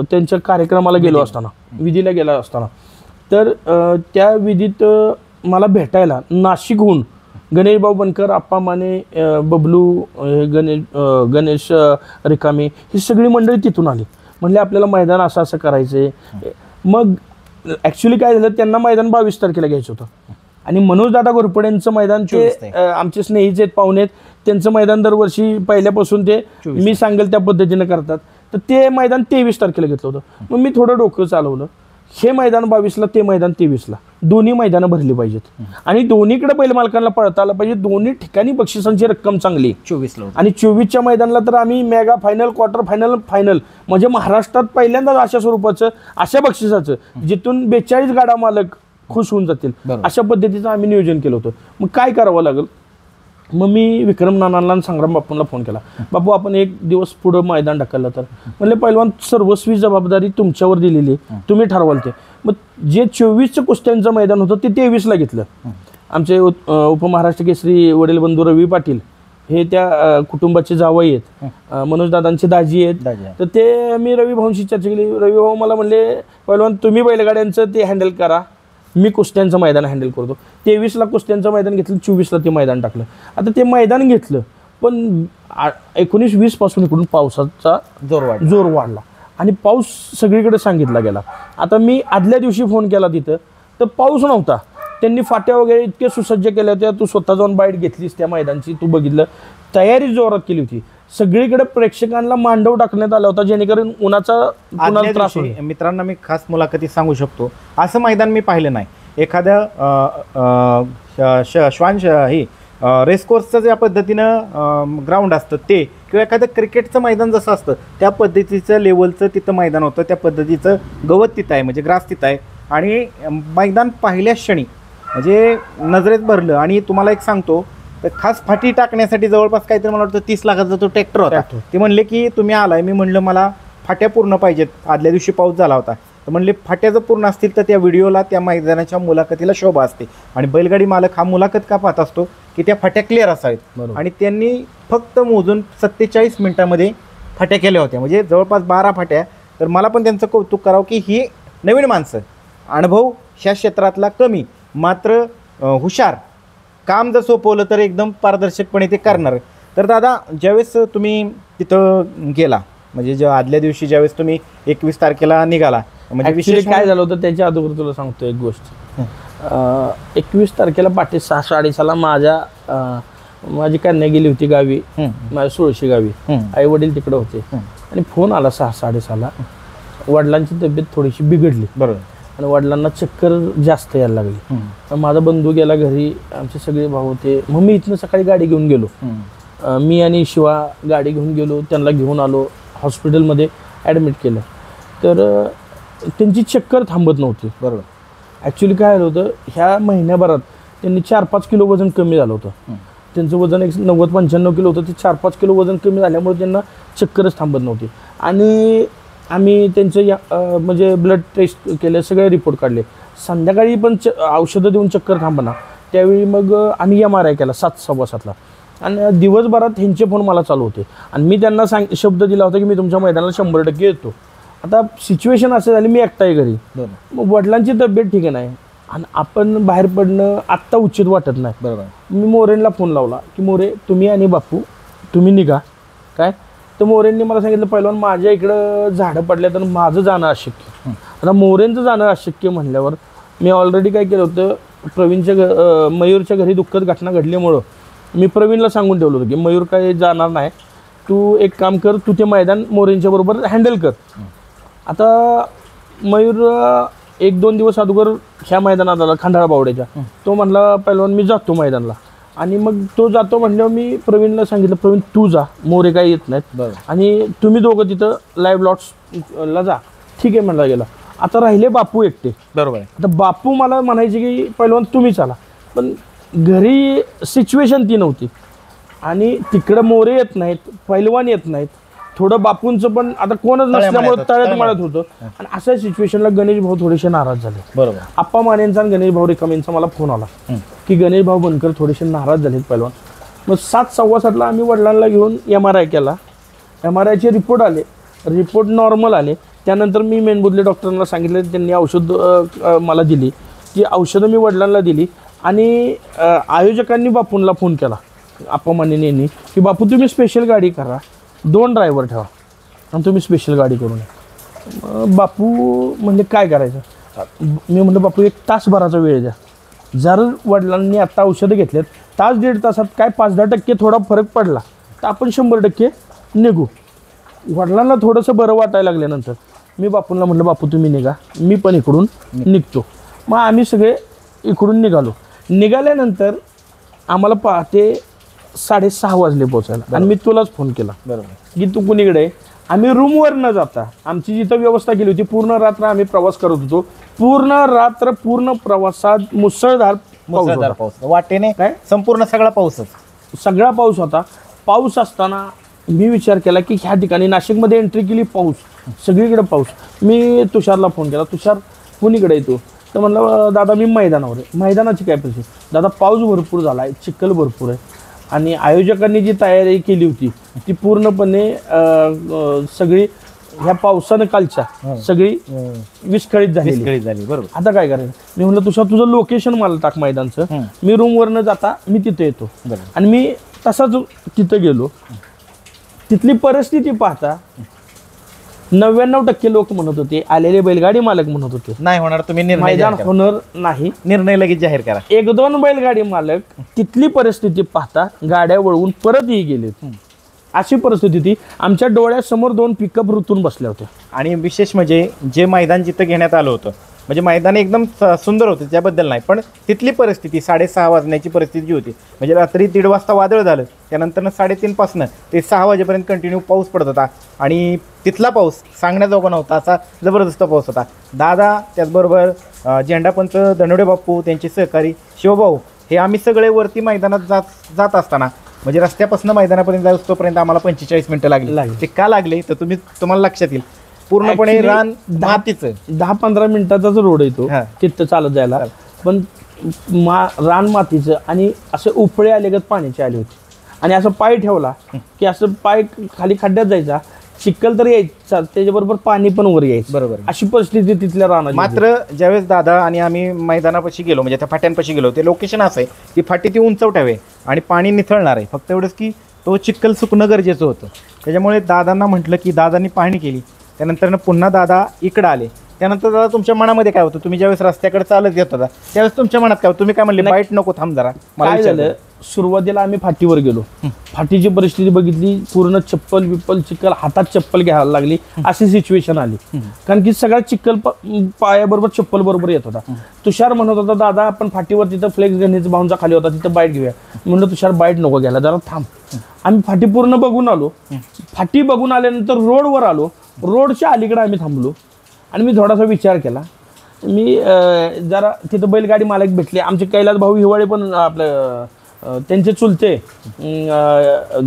त्यांच्या कार्यक्रमाला विधीला गेला असताना तर त्या विधीत मला भेटायला नाशिकहून गणेश भाऊ बनकर, आप्पा माने, बबलू, गणेश रिकामे ही सगळी मंडळी तिथून आली. म्हणले आपल्याला मैदान असं असं करायचं आहे. मग ॲक्च्युली काय झालं, त्यांना मैदान 22 तारखेला घ्यायचं होतं आणि मनोजदादा घोरपड्यांचं मैदान ते 24 आमचे स्नेहीचे आहेत, पाहुणे आहेत, त्यांचं मैदान दरवर्षी पहिल्यापासून ते 24 मी सांगेल त्या पद्धतीनं करतात. तर ते मैदान 23 तारखेला घेतलं होतं. मग मी थोडं डोकं चालवलं, हे मैदान 22ला, ते मैदान 23ला, दोन्ही मैदानं भरली पाहिजेत आणि दोन्हीकडे बैल मालकांना पळता आलं पाहिजे. दोन्ही ठिकाणी बक्षिसांची रक्कम चांगली 24ला आणि 24च्या मैदानाला तर आम्ही mega final, quarter final, final म्हणजे महाराष्ट्रात पहिल्यांदाच अशा स्वरूपाचं, अशा बक्षिसाचं जिथून 42 गाडा मालक खुश होऊन जातील अशा पद्धतीचं आम्ही नियोजन केलं होतं. मग काय करावं लागेल, मग मी विक्रम नानांना आणि संग्राम बापूंना फोन केला, बापू आपण एक दिवस पुढं मैदान ढकललं तर. म्हणले पहिलवान सर्वस्वी जबाबदारी तुमच्यावर दिलेली आहे, तुम्ही ठरवाल ते. मग जे 24चं कुस्त्यांचं मैदान होतं ते 23ला घेतलं. आमचे उपमहाराष्ट्र केसरी वडील बंधू रवी पाटील हे त्या कुटुंबाचे जावई आहेत, मनोजदादांचे दाजी आहेत. तर ते मी रवी भाऊंशी चर्चा केली. रवी भाऊ मला म्हणले पहिलवान तुम्ही बैलगाड्यांचं ते हँडल करा, मी कुस्त्यांचं मैदान हँडल करतो. 23ला कुस्त्यांचं मैदान घेतलं, 24ला ते मैदान टाकलं. आता ते मैदान घेतलं पण 19-20 पासून इकडून पावसाचा जोर वाढला आणि पाऊस सगळीकडे सांगितला गेला. आता मी आदल्या दिवशी फोन केला तिथं तर पाऊस नव्हता. त्यांनी फाट्या वगैरे इतके सुसज्ज केल्या होत्या, तू स्वतः जाऊन बाईट घेतलीस त्या मैदानची, तू बघितलं, तयारी जोरात केली होती. सगळीकडे प्रेक्षकांना मांडव टाकण्यात आला होता जेणेकरून उन्हाचा कुणाला त्रास होईल. मित्रांना मी खास मुलाखती सांगू शकतो, असं मैदान मी पाहिलं नाही. एखाद्या ही रेसकोर्सचं ज्या पद्धतीनं ग्राउंड असतं ते, किंवा एखादं क्रिकेटचं मैदान जसं असतं त्या पद्धतीचं लेवलचं तिथं मैदान होतं, त्या पद्धतीचं गवत तिथं आहे, म्हणजे ग्रास तिथं आहे. आणि मैदान पाहिल्याच क्षणी म्हणजे नजरेत भरलं. आणि तुम्हाला एक सांगतो, तर खास फाटी टाकण्यासाठी जवळपास काहीतरी मला वाटतं 30 लाखाचा तो ट्रॅक्टर होता. ते म्हणले की तुम्ही आलाय, मी म्हणलं मला फाट्या पूर्ण पाहिजेत, आदल्या दिवशी पाऊस झाला होता. तर म्हणले फाट्या जर पूर्ण असतील तर त्या व्हिडिओला, त्या मैदानाच्या मुलाखतीला शोभा असते. आणि बैलगाडी मालक हा मुलाखत का पाहत असतो की त्या फाट्या क्लिअर असावेत. आणि त्यांनी फक्त मोजून 47 मिनिटामध्ये फाट्या केल्या होत्या, म्हणजे जवळपास 12 फाट्या. तर मला पण त्यांचं कौतुक करावं की ही नवीन माणसं, अनुभव ह्या क्षेत्रातला कमी, मात्र हुशार, काम जर सोपवलं तर एकदम पारदर्शकपणे ते करणार. तर दादा, ज्यावेळेस तुम्ही तिथं गेला, म्हणजे जेव्हा आदल्या दिवशी ज्यावेळेस तुम्ही 21 तारखेला निघाला, म्हणजे विशेष काय झालं होतं त्याच्या अगोदर तुला सांगतो एक गोष्ट. 21 तारखेला पाठी 6:30 माझी कन्या गेली होती गावी, माझ्या सुळशी गावी, आई वडील तिकडे होते आणि फोन आला 6:30. वडिलांची तब्येत थोडीशी बिघडली, बरोबर, आणि वडिलांना चक्कर जास्त यायला लागली. तर माझा बंधू गेला घरी, आमचे सगळे भाऊ होते. मग मी इथनं सकाळी गाडी घेऊन गेलो, मी आणि शिवा गाडी घेऊन गेलो, त्यांना घेऊन आलो, हॉस्पिटलमध्ये ॲडमिट केलं. तर त्यांची चक्कर थांबत नव्हती, बरोबर. ॲक्च्युली काय झालं होतं, ह्या महिन्याभरात त्यांनी 4-5 किलो वजन कमी झालं होतं. त्यांचं वजन 90-95 किलो होतं, ते 4-5 किलो वजन कमी झाल्यामुळे त्यांना चक्करच थांबत नव्हती. आणि आम्ही त्यांचं म्हणजे ब्लड टेस्ट केले, सगळे रिपोर्ट काढले. संध्याकाळी पण औषधं देऊन चक्कर थांबना. त्यावेळी मग आम्ही MRI केला 7:15 आणि दिवसभरात ह्यांचे फोन मला चालू होते आणि मी त्यांना शब्द दिला होता की मी तुमच्या मैदानाला 100% येतो. आता सिच्युएशन असं झाली, मी एकटा आहे घरी, मग वडिलांची तब्येत ठीक नाही आणि आपण बाहेर पडणं आत्ता उचित वाटत नाही, बरोबर. मी मोरेंना फोन लावला की मोरे, तुम्ही आणि बापू तुम्ही निघा काय. तर मोरेंनी मला सांगितलं पहिलवान माझ्या इकडं झाडं पडल्या तर माझं जाणं अशक्य. आता मोरेंचं जाणं अशक्य म्हणल्यावर मी ऑलरेडी काय केलं होतं, प्रवीणच्या मयूरच्या घरी दुःखद घटना घडल्यामुळं मी प्रवीणला सांगून ठेवलं होतं की मयूर काही जाणार नाही, तू एक काम कर, तू ते मैदान मोरेंच्या बरोबर हँडल कर. आता मयूर 1-2 दिवस अगोदर ह्या मैदानात आला खंडाळा बावड्याच्या, तो म्हणला पहिलवान मी जातो मैदानाला. आणि मग तो जातो म्हणल्यावर मी प्रवीणला सांगितलं, प्रवीण तू जा, मोरे काही येत नाहीत आणि तुम्ही दोघं तिथं लाईव्ह लॉट्सला जा. ठीक आहे म्हणला गेला. आता राहिले बापू एकटे, बरोबर. आता बापू मला म्हणायचे की पहिलवान तुम्ही चला, पण घरी सिच्युएशन ती नव्हती आणि तिकडं मोरे येत नाहीत, पैलवान येत नाहीत, थोडं बापूंचं पण आता कोणच नसल्यामुळे तळ्यात मळत होतं. आणि अशा सिच्युएशनला गणेश भाऊ थोडेसे नाराज झाले, बरोबर. आप्पा मानेंचा आणि गणेश भाऊ रिकामेंचा मला फोन आला की गणेश भाऊ बनकर थोडेसे नाराज झालेत पैलवान. मग 7:15 आम्ही वडिलांना घेऊन MRI केला. MRIचे रिपोर्ट आले, रिपोर्ट नॉर्मल आले. त्यानंतर मी मेनबुदले डॉक्टरांना सांगितलं, त्यांनी औषध मला दिली, ती औषधं मी वडिलांना दिली. आणि आयोजकांनी बापूंना फोन केला, आप्पा मानेंनी, की बापू तुम्ही स्पेशल गाडी करा, 2 ड्रायव्हर ठेवा आणि तुम्ही स्पेशल गाडी करून या. बापू म्हणजे काय करायचं, मी म्हटलं बापू 1 तासभराचा वेळ द्या, जर वडिलांनी आता औषधं घेतलेत तास 1.5 तासात काय 5-10% थोडा फरक पडला तर आपण 100% निघू. वडिलांना थोडंसं बरं वाटायला लागल्यानंतर मी बापूंना म्हटलं बापू तुम्ही निघा, मी पण इकडून निघतो. मग आम्ही सगळे इकडून निघालो. निघाल्यानंतर आम्हाला पहाटे 6:30 वाजले पोचायला आणि मी तुलाच फोन केला बरोबर की तू कुणीकडे आहे. आम्ही रूमवर न जाता आमची जिथं व्यवस्था केली होती पूर्ण रात्र आम्ही प्रवास करत होतो. पूर्ण रात्र पूर्ण प्रवासात मुसळधार पाऊस होता. पाऊस वाटेने काय संपूर्ण सगळा पाऊसच सगळा पाऊस होता. पाऊस असताना मी विचार केला की ह्या ठिकाणी नाशिकमध्ये एंट्री केली, पाऊस सगळीकडे पाऊस. मी तुषारला फोन केला, तुषार कुणीकडे येतो तर म्हणलं दादा मी मैदानावर आहे. मैदानाची काय परिस्थिती दादा, पाऊस भरपूर झाला आहे, चिखल भरपूर आहे आणि आयोजकांनी जी तयारी केली होती ती पूर्णपणे सगळी ह्या पावसानं कालच्या सगळी विस्कळीत झाली. बरोबर. आता काय करायचं, मी म्हटलं तुषार तुझं लोकेशन मला टाक मैदानचं, मी रूमवर न जाता मी तिथे येतो. आणि मी तसाच तिथं गेलो. तिथली परिस्थिती पाहता 99% लोक म्हणत होते, आलेले बैलगाडी मालक म्हणत होते नाही होणार, तुम्ही निर्णय मैदान जाहीर होणार नाही, करा. निर्णय लगेच जाहीर करा. 1-2 बैलगाडी मालक तिथली परिस्थिती पाहता गाड्या वळवून परतही गेले. अशी परिस्थिती होती. आमच्या डोळ्यासमोर 2 पिकअप रुतून बसल्या होत्या. आणि विशेष म्हणजे जे मैदान जिथं घेण्यात आलं होतं म्हणजे मैदान एकदम सुंदर होतं त्याबद्दल नाही, पण तिथली परिस्थिती 6:30 वाजण्याची परिस्थिती जी होती म्हणजे रात्री 1:30 वाजता वादळ झालं, त्यानंतर 3:30 पासून ते 6 वाजेपर्यंत कंटिन्यू पाऊस पडत होता. आणि तिथला पाऊस सांगण्याजोगा नव्हता, असा जबरदस्त पाऊस होता. दादा त्याचबरोबर झेंडापंच दनवडे बाप्पू, त्यांचे सहकारी शिवभाऊ, हे आम्ही सगळे वरती मैदानात जात असताना म्हणजे रस्त्यापासून मैदानापर्यंत जाऊस्तोपर्यंत आम्हाला 45 मिनिटं लागली. ते का लागले तर तुम्हाला लक्षात येईल. पूर्णपणे रान मातीचं 10-15 मिनिटाचाच रोड येतो तिथं चालत जायला, पण रान मातीचं आणि असे उपळे आलेगत पाण्याचे आले होते. आणि असं पाय ठेवला की असं पाय खाली खड्ड्यात जायचा, चिखल तर यायचा त्याच्याबरोबर पाणी पण वर यायचं. बरोबर. अशी परिस्थिती तिथल्या रानाची. मात्र ज्यावेळेस दादा आणि आम्ही मैदानापाशी गेलो म्हणजे त्या फाट्यांपाशी गेलो, ते लोकेशन असं आहे की फाटी ती उंचवटावे आणि पाणी निथळणार आहे, फक्त एवढंच की तो चिखल सुकणं गरजेचं होतं. त्याच्यामुळे दादांना म्हटलं की दादांनी पाहणी केली. त्यानंतर पुन्हा दादा इकडं आले. त्यानंतर दादा तुमच्या मनामध्ये काय होतं, तुम्ही ज्यावेळेस रस्त्याकडे चालत येत होता त्यावेळेस तुमच्या मनात काय होतं, तुम्ही काय म्हणले बाईट नको थांब जरा. काय झालं, सुरुवातीला आम्ही फाटीवर गेलो, फाटीची परिस्थिती बघितली, पूर्ण चप्पल बिप्पल चिखल, हातात चप्पल घ्यायला लागली अशी सिच्युएशन आली. कारण की सगळा चिखल पायाबरोबर चप्पल बरोबर येत होता. तुषार म्हणत होता दादा आपण फाटीवर तिथं फ्लेक्स गणेश भाऊंचा खाली होता तिथं बाईट घेऊया. म्हणलं तुषार बाईट नको घ्यायला, जरा थांब. आम्ही फाटी पूर्ण बघून आलो. फाटी बघून आल्यानंतर रोडवर आलो. रोडच्या अलीकडे आम्ही थांबलो आणि मी थोडासा विचार केला. मी जरा तिथं बैलगाडी मालक भेटले, आमचे कैलास भाऊ हिवाळे पण आपलं त्यांचे चुलते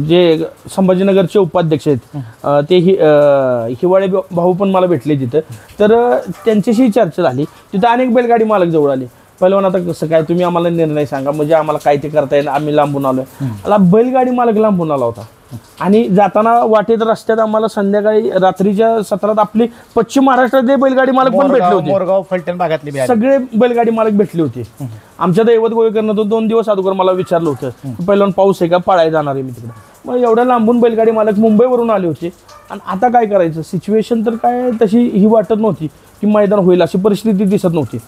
जे संभाजीनगरचे उपाध्यक्ष आहेत ते हिवाळे भाऊ पण मला भेटले तिथं. तर त्यांच्याशी चर्चा झाली. तिथं अनेक बैलगाडी मालक जवळ आले. पहिलं आता कसं काय तुम्ही आम्हाला निर्णय सांगा म्हणजे आम्हाला काय ते करता येईल, आम्ही लांबून आलोय. मला बैलगाडी मालक लांबून आला होता आणि जाताना वाटेत रस्त्यात आम्हाला संध्याकाळी रात्रीच्या सत्रात आपली पश्चिम महाराष्ट्रातले बैलगाडी मालक पण भेटले होते. मोरगाव फलटण भागातले सगळे बैलगाडी मालक भेटले होते. आमच्या दैवत गोवेकरनं तो 2 दिवस अगोदर मला विचारलं होतं पहिलं पाऊस आहे का, पळायला जाणार आहे मी तिकडे. मग एवढ्या लांबून बैलगाडी मालक मुंबईवरून आले होते. आणि आता काय करायचं, सिच्युएशन तर काय तशी ही वाटत नव्हती की मैदान होईल, अशी परिस्थिती दिसत नव्हती.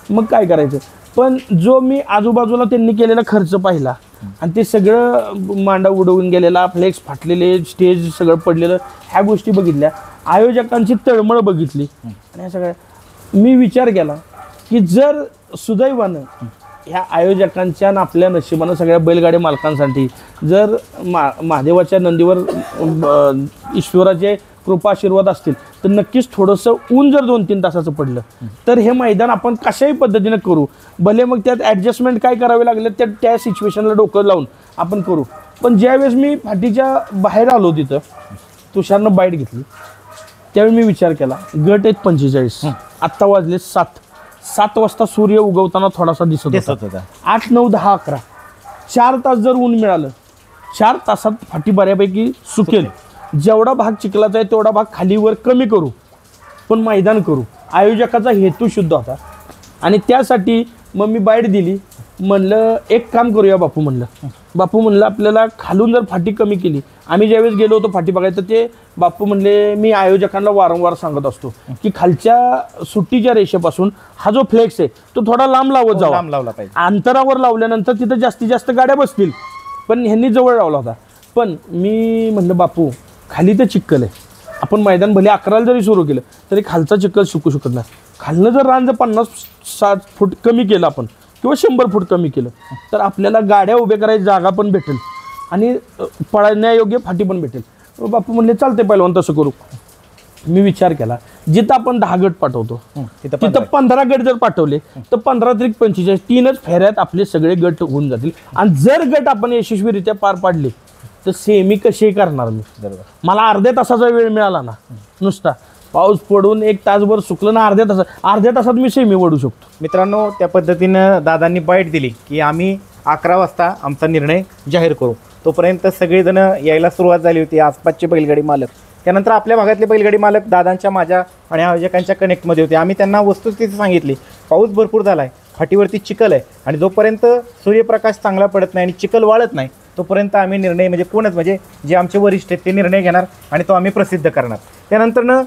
मग काय करायचं, पण जो मी आजूबाजूला त्यांनी केलेला खर्च पाहिला आणि ते सगळं मांडा उडवून गेलेला, फ्लेक्स फाटलेले, स्टेज सगळं पडलेलं, ह्या गोष्टी बघितल्या, आयोजकांची तळमळ बघितली आणि ह्या सगळ्या मी विचार केला की जर सुदैवानं ह्या आयोजकांच्या आणि आपल्या नशिबानं सगळ्या बैलगाडी मालकांसाठी जर महादेवाच्या नंदीवर ईश्वराचे कृपा आशीर्वाद असतील तर नक्कीच थोडंसं ऊन जर 2-3 तासाचं पडलं तर हे मैदान आपण कशाही पद्धतीने करू. भले मग त्यात ॲडजस्टमेंट काय करावे लागले त्या सिच्युएशनला डोकं लावून आपण करू. पण ज्यावेळेस मी फाटीच्या बाहेर आलो तिथं तुषारनं बाईट घेतली त्यावेळी मी विचार केला गट आहेत 45, आत्ता वाजले 7 वाजता सूर्य उगवताना थोडासा दिसत होता. 8, 9, 10, 11 4 तास जर ऊन मिळालं 4 तासात फाटी बऱ्यापैकी सुकेल. जेवढा भाग चिखलाचा आहे तेवढा भाग खालीवर कमी करू पण मैदान करू. आयोजकाचा हेतू शुद्ध होता आणि त्यासाठी मग मी बाईट दिली. म्हणलं एक काम करूया बापू म्हणलं आपल्याला खालून जर फाटी कमी केली. आम्ही ज्यावेळेस गेलो होतो फाटी बघायचं ते बापू म्हणले, मी आयोजकांना वारंवार सांगत असतो की खालच्या सुट्टीच्या रेषेपासून हा जो फ्लेक्स आहे तो थोडा लांब लावत जावा, लांब लावला पाहिजे. अंतरावर लावल्यानंतर तिथं जास्तीत जास्त गाड्या बसतील. पण ह्यांनी जवळ लावला होता. पण मी म्हणलं बापू खाली तर चिखल आहे, आपण मैदान भले 11ला जरी सुरू केलं तरी खालचा चिखल सुकू शकत नाही. खालनं जर रान जर 50-60 फूट कमी केलं आपण किंवा 100 फूट कमी केलं तर आपल्याला गाड्या उभ्या करायची जागा पण भेटेल आणि पळण्यायोग्य फाटी पण भेटेल. बापू म्हणले चालते पहिलवान तसं करू. मी विचार केला जिथं आपण 10 गट पाठवतो तिथं 15 गट जर पाठवले तर 15-45 3च फेऱ्यात आपले सगळे गट होऊन जातील. आणि जर गट आपण यशस्वीरित्या पार पाडले तर सेमी कशी करणार मी. मला अर्ध्या तासाचा वेळ मिळाला ना, नुसता पाऊस पडून 1 तासभर सुकलं ना, अर्ध्या तासात मी सेमी ओढू शकतो. मित्रांनो, त्या पद्धतीनं दादांनी बाईट दिली की आम्ही 11 वाजता आमचा निर्णय जाहीर करू. तोपर्यंत सगळेजण यायला सुरुवात झाली होती, आसपासचे बैलगाडी मालक. त्यानंतर आपल्या भागातले बैलगाडी मालक दादांच्या, माझ्या आणि आयोजकांच्या कनेक्टमध्ये होते. आम्ही त्यांना वस्तुस्थिती सांगितली, पाऊस भरपूर झाला आहे, फाटीवरती चिखल आहे आणि जोपर्यंत सूर्यप्रकाश चांगला पडत नाही आणि चिखल वाळत नाही तोपर्यंत आम्ही निर्णय म्हणजे कोणच म्हणजे जे आमचे वरिष्ठ आहेत ते निर्णय घेणार आणि तो आम्ही प्रसिद्ध करणार. त्यानंतरनं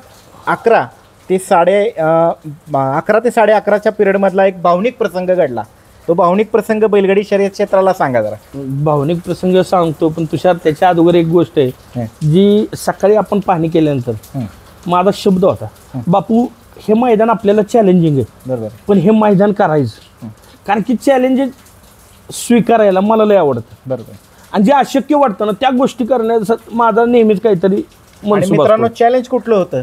11 ते 11:30च्या पिरियडमधला एक भावनिक प्रसंग घडला. तो भावनिक प्रसंग बैलगाडी शर्यत क्षेत्राला सांगा जरा. भावनिक प्रसंग सांगतो, पण तुषार त्याच्या अगोदर एक गोष्ट आहे जी सकाळी आपण पाहणी केल्यानंतर माझा शब्द होता, बापू हे मैदान आपल्याला चॅलेंजिंग आहे बरोबर, पण हे मैदान करायचं. कारण की चॅलेंजेस स्वीकारायला मला लय आवडतं बरोबर. आणि जे अशक्य वाटतं ना त्या गोष्टी करण्यासाठी माझा नेहमीच काहीतरी मित्रांनो चॅलेंज कुठलं होतं,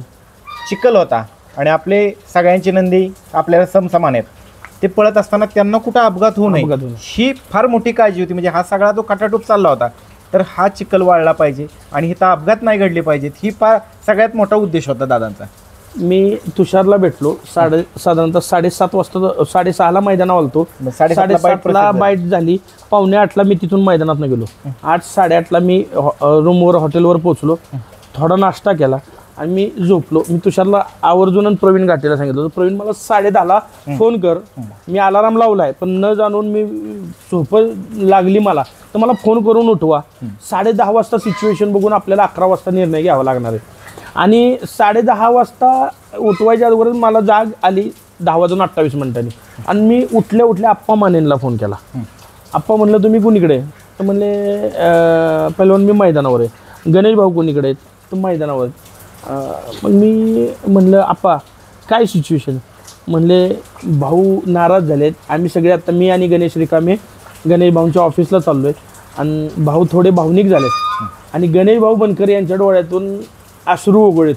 चिखल होता आणि आपले सगळ्यांची नंदी आपल्याला समसमान आहेत. ते पळत असताना त्यांना कुठं अपघात होऊ नये ही फार मोठी काळजी होती. म्हणजे हा सगळा जो खटाटूप चालला होता तर हा चिखल वाळला पाहिजे आणि इथं अपघात नाही घडले पाहिजेत, ही फार सगळ्यात मोठा उद्देश होता दादांचा. मी तुषारला भेटलो साधारणतः 7:30 वाजता, 6:30ला मैदानावर आलतो. 7:30ला बाईट झाली, 7:45ला मी तिथून मैदानात गेलो. 8-8:30ला मी रूमवर हॉटेलवर पोहोचलो, थोडा नाश्ता केला आणि मी झोपलो. मी तुषारला आवर्जून आणि प्रवीण घाटेला सांगितलं होतं, प्रवीण मला 10:30ला फोन कर. मी अलाराम लावलाय पण न जाणून मी झोप लागली मला तर मला फोन करून उठवा. 10:30 वाजता सिच्युएशन बघून आपल्याला 11 वाजता निर्णय घ्यावा लागणार आहे. आणि 10:30 वाजता उठवायच्या अगोदर मला जाग आली 10:28 आणि मी उठल्या आप्पा मानेंना फोन केला. आप्पा म्हणलं तुम्ही कुणीकडे, तर म्हणले पहिलवान मी मैदानावर आहे. गणेश भाऊ कोणीकडे आहेत, तर मैदानावर. मग मी म्हणलं आप्पा काय सिच्युएशन, म्हणले भाऊ नाराज झालेत, आम्ही सगळे आता मी आणि गणेश रिकामे गणेश भाऊंच्या ऑफिसला चाललो आहे आणि भाऊ थोडे भावनिक झालेत आणि गणेश भाऊ बनकर यांच्या डोळ्यातून अश्रू उघळत.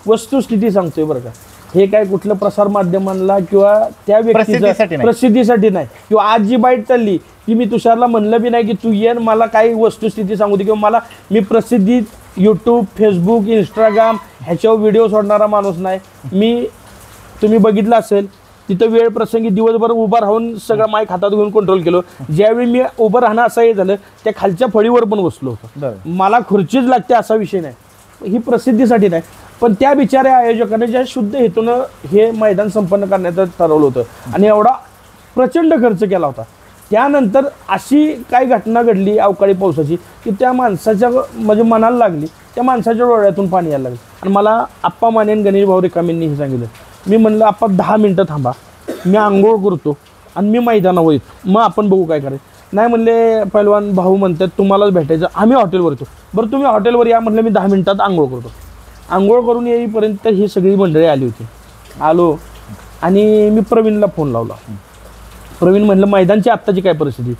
वस्तुस्थिती सांगतोय बरं का, हे काय कुठलं प्रसार माध्यमांना किंवा त्या व्यक्तीच्या प्रसिद्धीसाठी नाही किंवा आज जी बाईट चालली ती मी तुषारला म्हणलं बी नाही की तू ये मला काही वस्तुस्थिती सांगू दे किंवा मला मी प्रसिद्धी यूट्यूब, फेसबुक, इंस्टाग्राम ह्याच्यावर व्हिडिओ सोडणारा माणूस नाही. मी तुम्ही बघितलं असेल तिथं वेळ प्रसंगी दिवसभर उभं राहून सगळं माईक हातात घेऊन कंट्रोल केलं. ज्यावेळी मी उभं राहणं असं हे झालं त्या खालच्या फळीवर पण बसलो होतो. मला खुर्चीच लागते असा विषय नाही, ही प्रसिद्धीसाठी नाही. पण त्या बिचाऱ्या आयोजकाने ज्या शुद्ध हेतूनं हे मैदान संपन्न करण्याचं ठरवलं होतं आणि एवढा प्रचंड खर्च केला होता. त्यानंतर अशी काय घटना घडली अवकाळी पावसाची की त्या माणसाच्या म्हणजे मनाला लागली, त्या माणसाच्या डोळ्यातून पाणी यायला लागलं. आणि मला आप्पा मानेन गणेश भाऊ रिकामेंनी हे सांगितलं. मी म्हणलं आप्पा 10 मिनटं थांबा, मी आंघोळ करतो आणि मी मैदानावर येतो, मग आपण बघू काय करायचं. नाही म्हणले पहिलवान भाऊ म्हणतात तुम्हालाच भेटायचं, आम्ही हॉटेलवर येतो. बरं तुम्ही हॉटेलवर या म्हटलं, मी 10 मिनटात आंघोळ करतो. आंघोळ करून येईपर्यंत ही सगळी मंडळी आली होती. आलो आणि मी प्रवीणला फोन लावला. प्रवीण म्हणलं मैदानची आत्ताची काय परिस्थिती,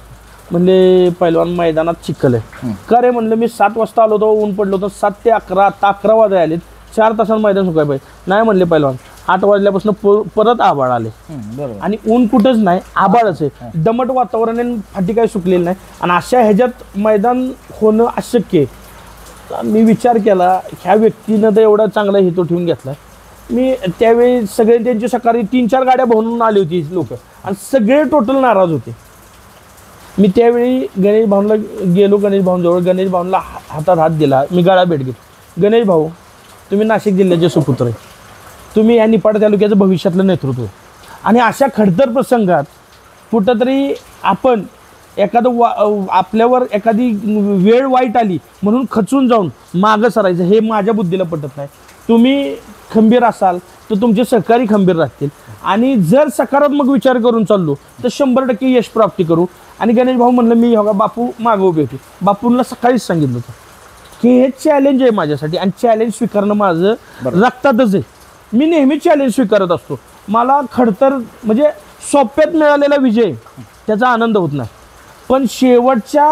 म्हणले पहिलवान मैदानात चिखल आहे. का रे म्हणलं, मी 7 वाजता आलो होतो, ऊन पडलं होतं, 7 ते 11, आता 11 वाजायला आलेत, 4 तासांत मैदान सुकाय पाहिजे. नाही म्हणले पहिलवान, 8 वाजल्यापासून परत आभाळ आले आणि ऊन कुठंच नाही, आभाळच आहे, दमट वातावरण आहे, फाटी काही सुकलेली नाही आणि अशा ह्याच्यात मैदान होणं अशक्य आहे. मी विचार केला ह्या व्यक्तीनं तर एवढा चांगला हेतू ठेवून घेतला. मी त्यावेळी सगळे त्यांची सकाळी 3-4 गाड्या भरून आली होती लोक आणि सगळे टोटल नाराज होते. मी त्यावेळी गणेश भाऊंना गेलो, गणेश भाऊंजवळ, गणेश भाऊंना हातात हात दिला, मी गाळा भेट घेतो. गणेश भाऊ तुम्ही नाशिक जिल्ह्याचे सुपुत्र आहे, तुम्ही या निपाड तालुक्याचं भविष्यातलं नेतृत्व आणि अशा खडतर प्रसंगात कुठंतरी आपण आपल्यावर एखादी वेळ वाईट आली म्हणून खचून जाऊन मागं सरायचं हे माझ्या बुद्धीला पटत नाही. तुम्ही खंबीर असाल तर तुमचे सहकारी खंबीर राहतील आणि जर सकारात्मक विचार करून चाललो तर 100% यश प्राप्ती करू. आणि गणेश भाऊ म्हणलं मी हो बापू मागं उभे होते. बापूंना सकाळीच सांगितलं होतं की हे चॅलेंज आहे माझ्यासाठी आणि चॅलेंज स्वीकारणं माझं रक्तातच आहे. मी नेहमी चॅलेंज स्वीकारत असतो. मला खडतर म्हणजे सोप्यात मिळालेला विजय त्याचा आनंद होत नाही, पण शेवटच्या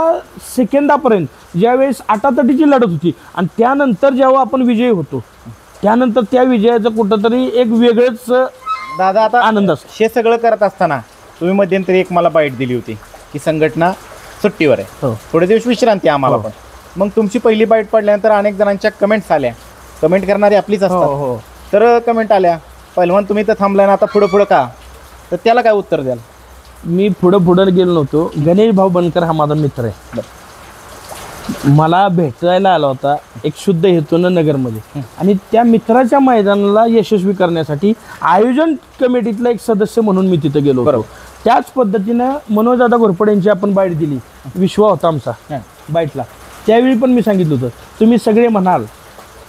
सेकंदापर्यंत ज्यावेळेस आटातटीची लढत होती आणि त्यानंतर जेव्हा आपण विजयी होतो त्यानंतर त्या विजयाचं कुठंतरी एक वेगळंच दादा आता आनंद असतो. हे सगळं करत असताना तुम्ही मध्यंतरी एक मला बाईट दिली होती की संघटना सुट्टीवर आहे, थोडे दिवस विश्रांती आम्हाला पण. मग तुमची पहिली बाईट पडल्यानंतर अनेक जणांच्या कमेंट्स आल्या, कमेंट करणारी आपलीच असतात. तर कमेंट आल्या पहिलवान तुम्ही तर थांबलाय ना आता पुढं का, तर त्याला काय उत्तर द्याल? मी पुढं गेलो नव्हतो. गणेश भाऊ बनकर हा माझा मित्र आहे. मला भेटायला आला होता एक शुद्ध हेतून नगरमध्ये आणि त्या मित्राच्या मैदानाला यशस्वी करण्यासाठी आयोजन कमिटीतला एक सदस्य म्हणून मी तिथे गेलो होतो. त्याच पद्धतीनं मनोजदादा घोरपडे यांची आपण बाईट दिली, विश्वा होता आमचा बाईटला. त्यावेळी पण मी सांगितलं होतं तुम्ही सगळे म्हणाल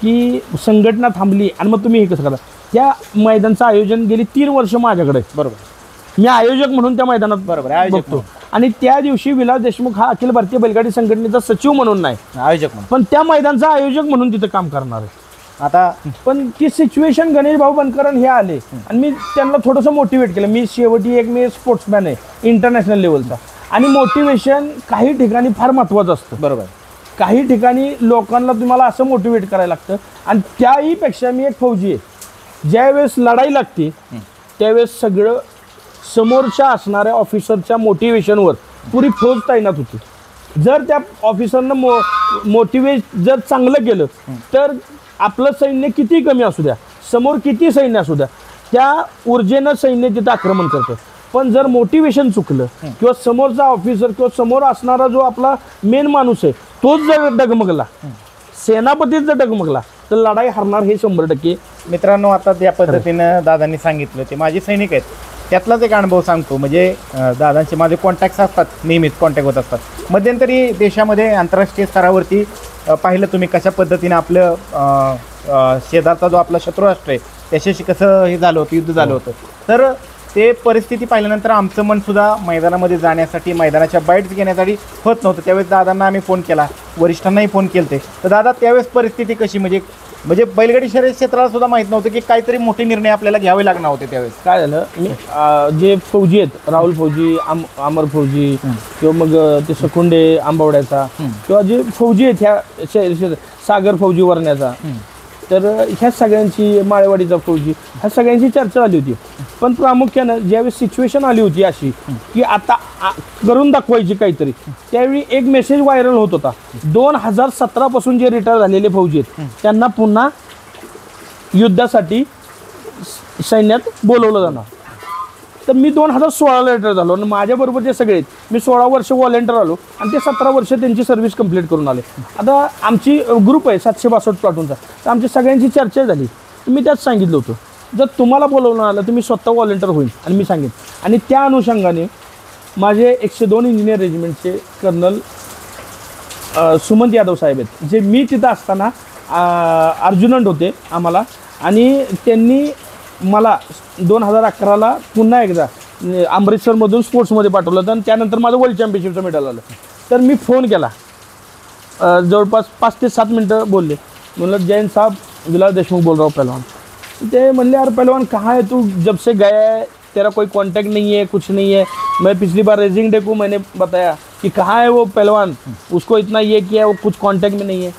की संघटना थांबली आणि मग तुम्ही हे कसं करा. त्या मैदानाचं आयोजन गेली 3 वर्ष माझ्याकडे. बरोबर, मी आयोजक म्हणून त्या मैदानात बरोबर आयोजक. आणि त्या दिवशी विलास देशमुख हा अखिल भारतीय बैलगाडी संघटनेचा सचिव म्हणून नाही, आयोजक म्हणून, पण त्या मैदानाचा आयोजक म्हणून तिथं काम करणार आहे. आता पण ती सिच्युएशन गणेश भाऊ बनकर हे आले आणि मी त्यांना थोडंसं मोटिवेट केलं. मी शेवटी मी स्पोर्ट्समॅन आहे इंटरनॅशनल लेवलचा आणि मोटिवेशन काही ठिकाणी फार महत्त्वाचं असतं. बरोबर, काही ठिकाणी लोकांना तुम्हाला असं मोटिवेट करायला लागतं आणि त्याहीपेक्षा मी एक फौजी आहे. ज्यावेळेस लढाई लागते त्यावेळेस सगळं समोरच्या असणाऱ्या ऑफिसरच्या मोटिवेशनवर पुरी फौज तैनात होती. जर त्या ऑफिसरनं मोटिवेट जर चांगलं केलं तर आपलं सैन्य किती कमी असू द्या, समोर किती सैन्य असू द्या, त्या ऊर्जेनं सैन्य तिथं आक्रमण करतं. पण जर मोटिवेशन चुकलं किंवा समोरचा ऑफिसर किंवा समोर असणारा जो आपला मेन माणूस आहे तोच जर डगमगला, सेनापतीच जर डगमगला तर लढाई हरणार हे 100%. मित्रांनो आता ज्या पद्धतीनं दादांनी सांगितलं ते माझे सैनिक आहेत त्यातलाच एक अनुभव सांगतो. म्हणजे दादांचे माझे कॉन्टॅक्ट्स असतात, नेहमीच कॉन्टॅक्ट होत असतात. मध्यंतरी देशामध्ये आंतरराष्ट्रीय स्तरावरती पाहिलं तुम्ही कशा पद्धतीने आपलं शेजारचा जो आपला शत्रुराष्ट्र आहे त्याच्याशी कसं हे झालं होतं, युद्ध झालं होतं. तर ते परिस्थिती पाहिल्यानंतर आमचं मन सुद्धा मैदानामध्ये जाण्यासाठी, मैदानाच्या बाईट्स घेण्यासाठी होत नव्हतं. त्यावेळेस दादांना आम्ही फोन केला, वरिष्ठांनाही फोन केले. तर दादा त्यावेळेस परिस्थिती कशी, म्हणजे बैलगाडी शर्यत क्षेत्राला सुद्धा माहीत नव्हतं की काहीतरी मोठे निर्णय आपल्याला घ्यावे लागणार होते. त्यावेळेस काय झालं, मी जे फौजी आहेत राहुल फौजी, अमर फौजी किंवा मग ते सखुंडे आंबवड्याचा किंवा जे फौजी आहेत ह्या सागर फौजी वरण्याचा, तर ह्या सगळ्यांची, माळेवाडीचा फौजी, ह्या सगळ्यांची चर्चा झाली होती. पण प्रामुख्यानं ज्यावेळेस सिच्युएशन आली होती अशी की आता करून दाखवायची काहीतरी, त्यावेळी एक मेसेज व्हायरल होत होता 2017 पासून जे रिटायर झालेले फौजी आहेत त्यांना पुन्हा युद्धासाठी सैन्यात बोलवलं जाणार. तर मी 2016ला रिटायर झालो आणि माझ्याबरोबर जे सगळे आहेत मी 16 वर्ष व्हॉलेंटियर आलो आणि ते 17 वर्ष त्यांची सर्व्हिस कंप्लीट करून आले. आता आमची ग्रुप आहे 762 प्लाटूनचा, तर आमच्या सगळ्यांची चर्चा झाली. मी त्यात सांगितलं होतं जर तुम्हाला बोलवणं आलं तर मी स्वतः व्हॉलेंटियर होईल आणि मी सांगेन. आणि त्या अनुषंगाने माझे 102 इंजिनियर रेजिमेंटचे कर्नल सुमंत यादव साहेब आहेत, जे मी तिथं असताना अर्जुनंट होते आम्हाला, आणि त्यांनी मला 2011ला पुन्हा एकदा अमृतसरमधून स्पोर्ट्समध्ये पाठवलं होतं आणि त्यानंतर माझं वर्ल्ड चॅम्पियनशिपचं मेडल आलं. तर मी फोन केला, जवळपास 5 ते 7 मिनटं बोलले. म्हणलं जैन साहब विलास देशमुख बोल रहा हूँ पहलवान. ते म्हणले यार पहलवान कहाँ है तू, जब से गया है तेरा कोई कांटेक्ट नहीं है, कुछ नहीं है. मैं पिछली बार रेजिंग डे को मैंने बताया कि कहाँ है वो पहलवान, उसको इतना ये किया वो कुछ कांटेक्ट में नहीं है.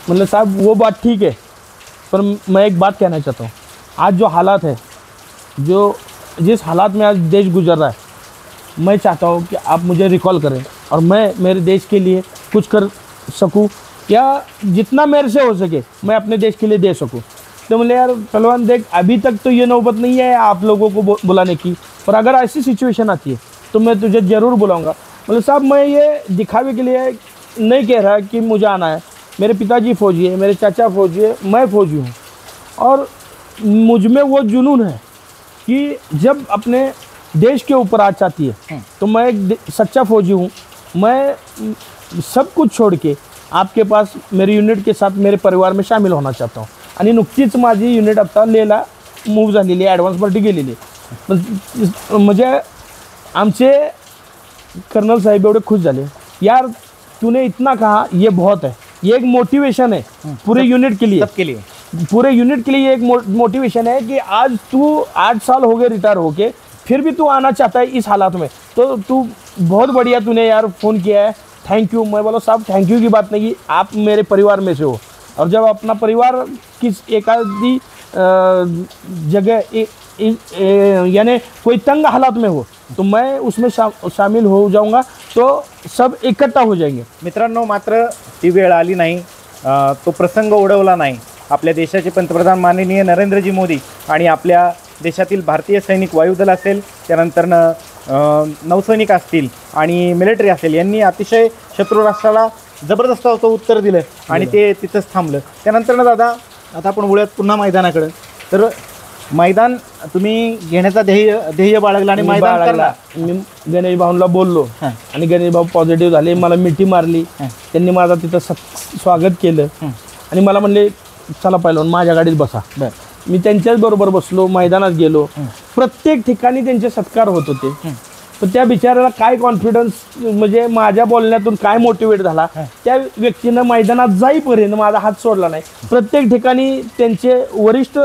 मतलब साहब वो बात ठीक है, पर मैं एक बात कहना चाहता हूँ. आज जो हालात है, जो जिस हालात में आज देश गुजर रहा है, मैं चाहता हूँ कि आप मुझे रिकॉल करें और मैं मेरे देश के लिए कुछ कर सकूँ, या जितना मेरे से हो सके मैं अपने देश के लिए दे सकूँ. तो बोले यार पहलवान देख अभी तक तो ये नौबत नहीं है आप लोगों को बुलाने की, पर अगर ऐसी सिचुएशन आती है तो मैं तुझे ज़रूर बुलाऊंगा. मतलब साहब मैं ये दिखावे के लिए नहीं कह रहा कि मुझे आना है. मेरे पिताजी फौजी है, मेरे चाचा फौजी है, मैं फौजी हूँ और मुझ में वो जुनून है कि जब अपने देश के ऊपर आज चाहती है, तो मैं एक सच्चा फौजी हूँ। मैं सब कुछ छोड़ के आपके पास मेरी युनिट के साथ मेरे परिवार में शामिल होना चाहता हूँ। आणि नुकतीच माझी युनिट आता लेहला मूव्ह झालेली आहे, ॲडव्हान्स पार्टी गेलेली आहे। म्हणजे आमचे कर्नल साहेब एवढे खुश झाले, यार तूने इतना कहा ये बहुत है, ये एक मोटिवेशन है पूरे यूनिट के लिए, सबके लिए, पूरे यूनिट के लिए एक मोटिवेशन है कि आज तू 8 साल हो गए रिटायर होके, फिर भी तू आना चाहता है इस हालात में, तो तू बहुत बढ़िया, तूने यार फ़ोन किया है, थैंक यू। मैं बोला साहब थैंक यू की बात नहीं, आप मेरे परिवार में से हो, और जब अपना परिवार किस एक आदि जगह यानी कोई तंग हालात में हो तो मैं उसमें शामिल हो जाऊंगा, तो सब इकट्ठा हो जाएंगे। मित्रांनो, मात्र ती वेळ आली नाही, तो प्रसंग ओढवला नाही। आपल्या देशाचे पंतप्रधान माननीय नरेंद्रजी मोदी आणि आपल्या देशातील भारतीय सैनिक, वायुदल असेल, त्यानंतरनं नौसैनिक असतील आणि मिलिटरी असेल, यांनी अतिशय शत्रू राष्ट्राला जबरदस्त असं उत्तर दिलं आणि ते तिथंच थांबलं। त्यानंतरनं दादा आता आपण वळूयात पुन्हा मैदानाकडे। तर मैदान तुम्ही घेण्याचा ध्येय बाळगला आणि मैदान करला। मी गणेश भाऊंना बोललो आणि गणेश भाऊ पॉझिटिव्ह झाले, मला मिठी मारली, त्यांनी माझा तिथं स्वागत केलं आणि मला म्हणले चला पहिलवान माझ्या गाडीत बसा। मी त्यांच्याच बरोबर बसलो, मैदानात गेलो, प्रत्येक ठिकाणी त्यांचे सत्कार होत होते। पण त्या बिचाऱ्याला काय कॉन्फिडन्स, म्हणजे माझ्या बोलण्यातून काय मोटिवेट झाला, त्या व्यक्तीनं मैदानात जाईपर्यंत माझा हात सोडला नाही। प्रत्येक ठिकाणी त्यांचे वरिष्ठ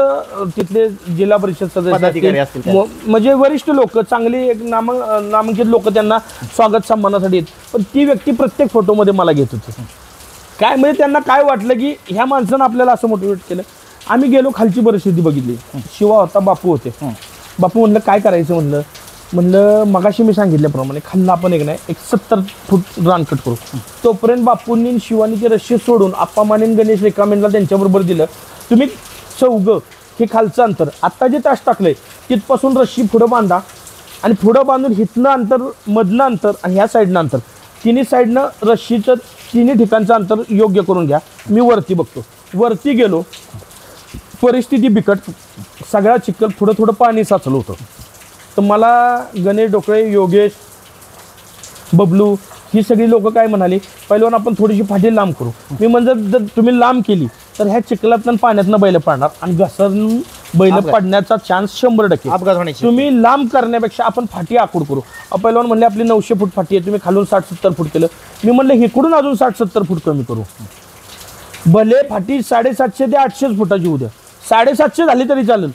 तिथले जिल्हा परिषद सदस्य, म्हणजे वरिष्ठ लोक, चांगली एक नामांकित लोक त्यांना स्वागत सन्मानासाठी येत, पण ती व्यक्ती प्रत्येक फोटोमध्ये मला घेत होती। काय म्हणजे त्यांना काय वाटलं की ह्या माणसानं आपल्याला असं मोटिवेट केलं। आम्ही गेलो, खालची परिस्थिती बघितली, शिवा होता, बापू होते। बापू म्हणलं काय करायचं, म्हणलं मगाशी मी सांगितल्याप्रमाणे खाल्ला आपण एक 70 फूट रानकट करू। तोपर्यंत बापूंनी शिवानी ते रस्सी सोडून आप्पा मानेन गणेश रेखामेंटला त्यांच्याबरोबर दिलं, तुम्ही चौघं हे खालचं अंतर आत्ता जे तास टाकलंय तिथपासून रस्सी पुढं बांधा आणि पुढं बांधून हिथनं अंतर, मधलं अंतर आणि ह्या साईडनं अंतर, तिन्ही साईडनं रस्सीचं तिन्ही ठिकाणचं अंतर योग्य करून घ्या। मी वरती बघतो। वरती गेलो, परिस्थिती बिकट, सगळा चिखल, थोडं पाणी साचलं होतं। तर मला गणेश डोकळे, योगेश, बबलू ही सगळी लोक काय म्हणाली, पहिलवान आपण थोडीशी फाटी लांब करू। मी म्हणजे जर तुम्ही लांब केली तर ह्या चिखलातनं पाण्यातनं बैल पडणार आणि घसरून बैल पडण्याचा चान्स 100% अपघात होण्याची। तुम्ही लांब करण्यापेक्षा आपण फाटी आखूड करू। पहिलवान म्हणले आपली 900 फूट फाटी आहे, तुम्ही खालून 60-70 फूट केलं। मी म्हणलं इकडून अजून 60-70 फूट कमी करू, भले फाटी 750 ते 800 फुटाची उद्या, 750 झाली तरी चालेल,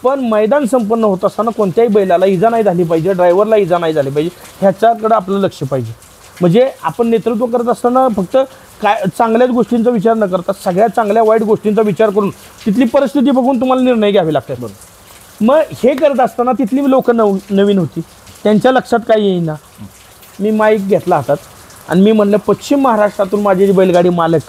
पण मैदान संपन्न होत असताना कोणत्याही बैलाला इजा नाही झाली पाहिजे, ड्रायव्हरला इजा नाही झाली पाहिजे, ह्याच्याकडे आपलं लक्ष पाहिजे। म्हणजे आपण नेतृत्व करत असताना फक्त काय चांगल्याच गोष्टींचा विचार न करता सगळ्या चांगल्या वाईट गोष्टींचा विचार करून तिथली परिस्थिती बघून तुम्हाला निर्णय घ्यावे लागतात। मग हे करत असताना तिथली लोक नवीन होती, त्यांच्या लक्षात काय येईना। मी माईक घेतला हातात आणि मी म्हणलं पश्चिम महाराष्ट्रातून माझे जे बैलगाडी मालक,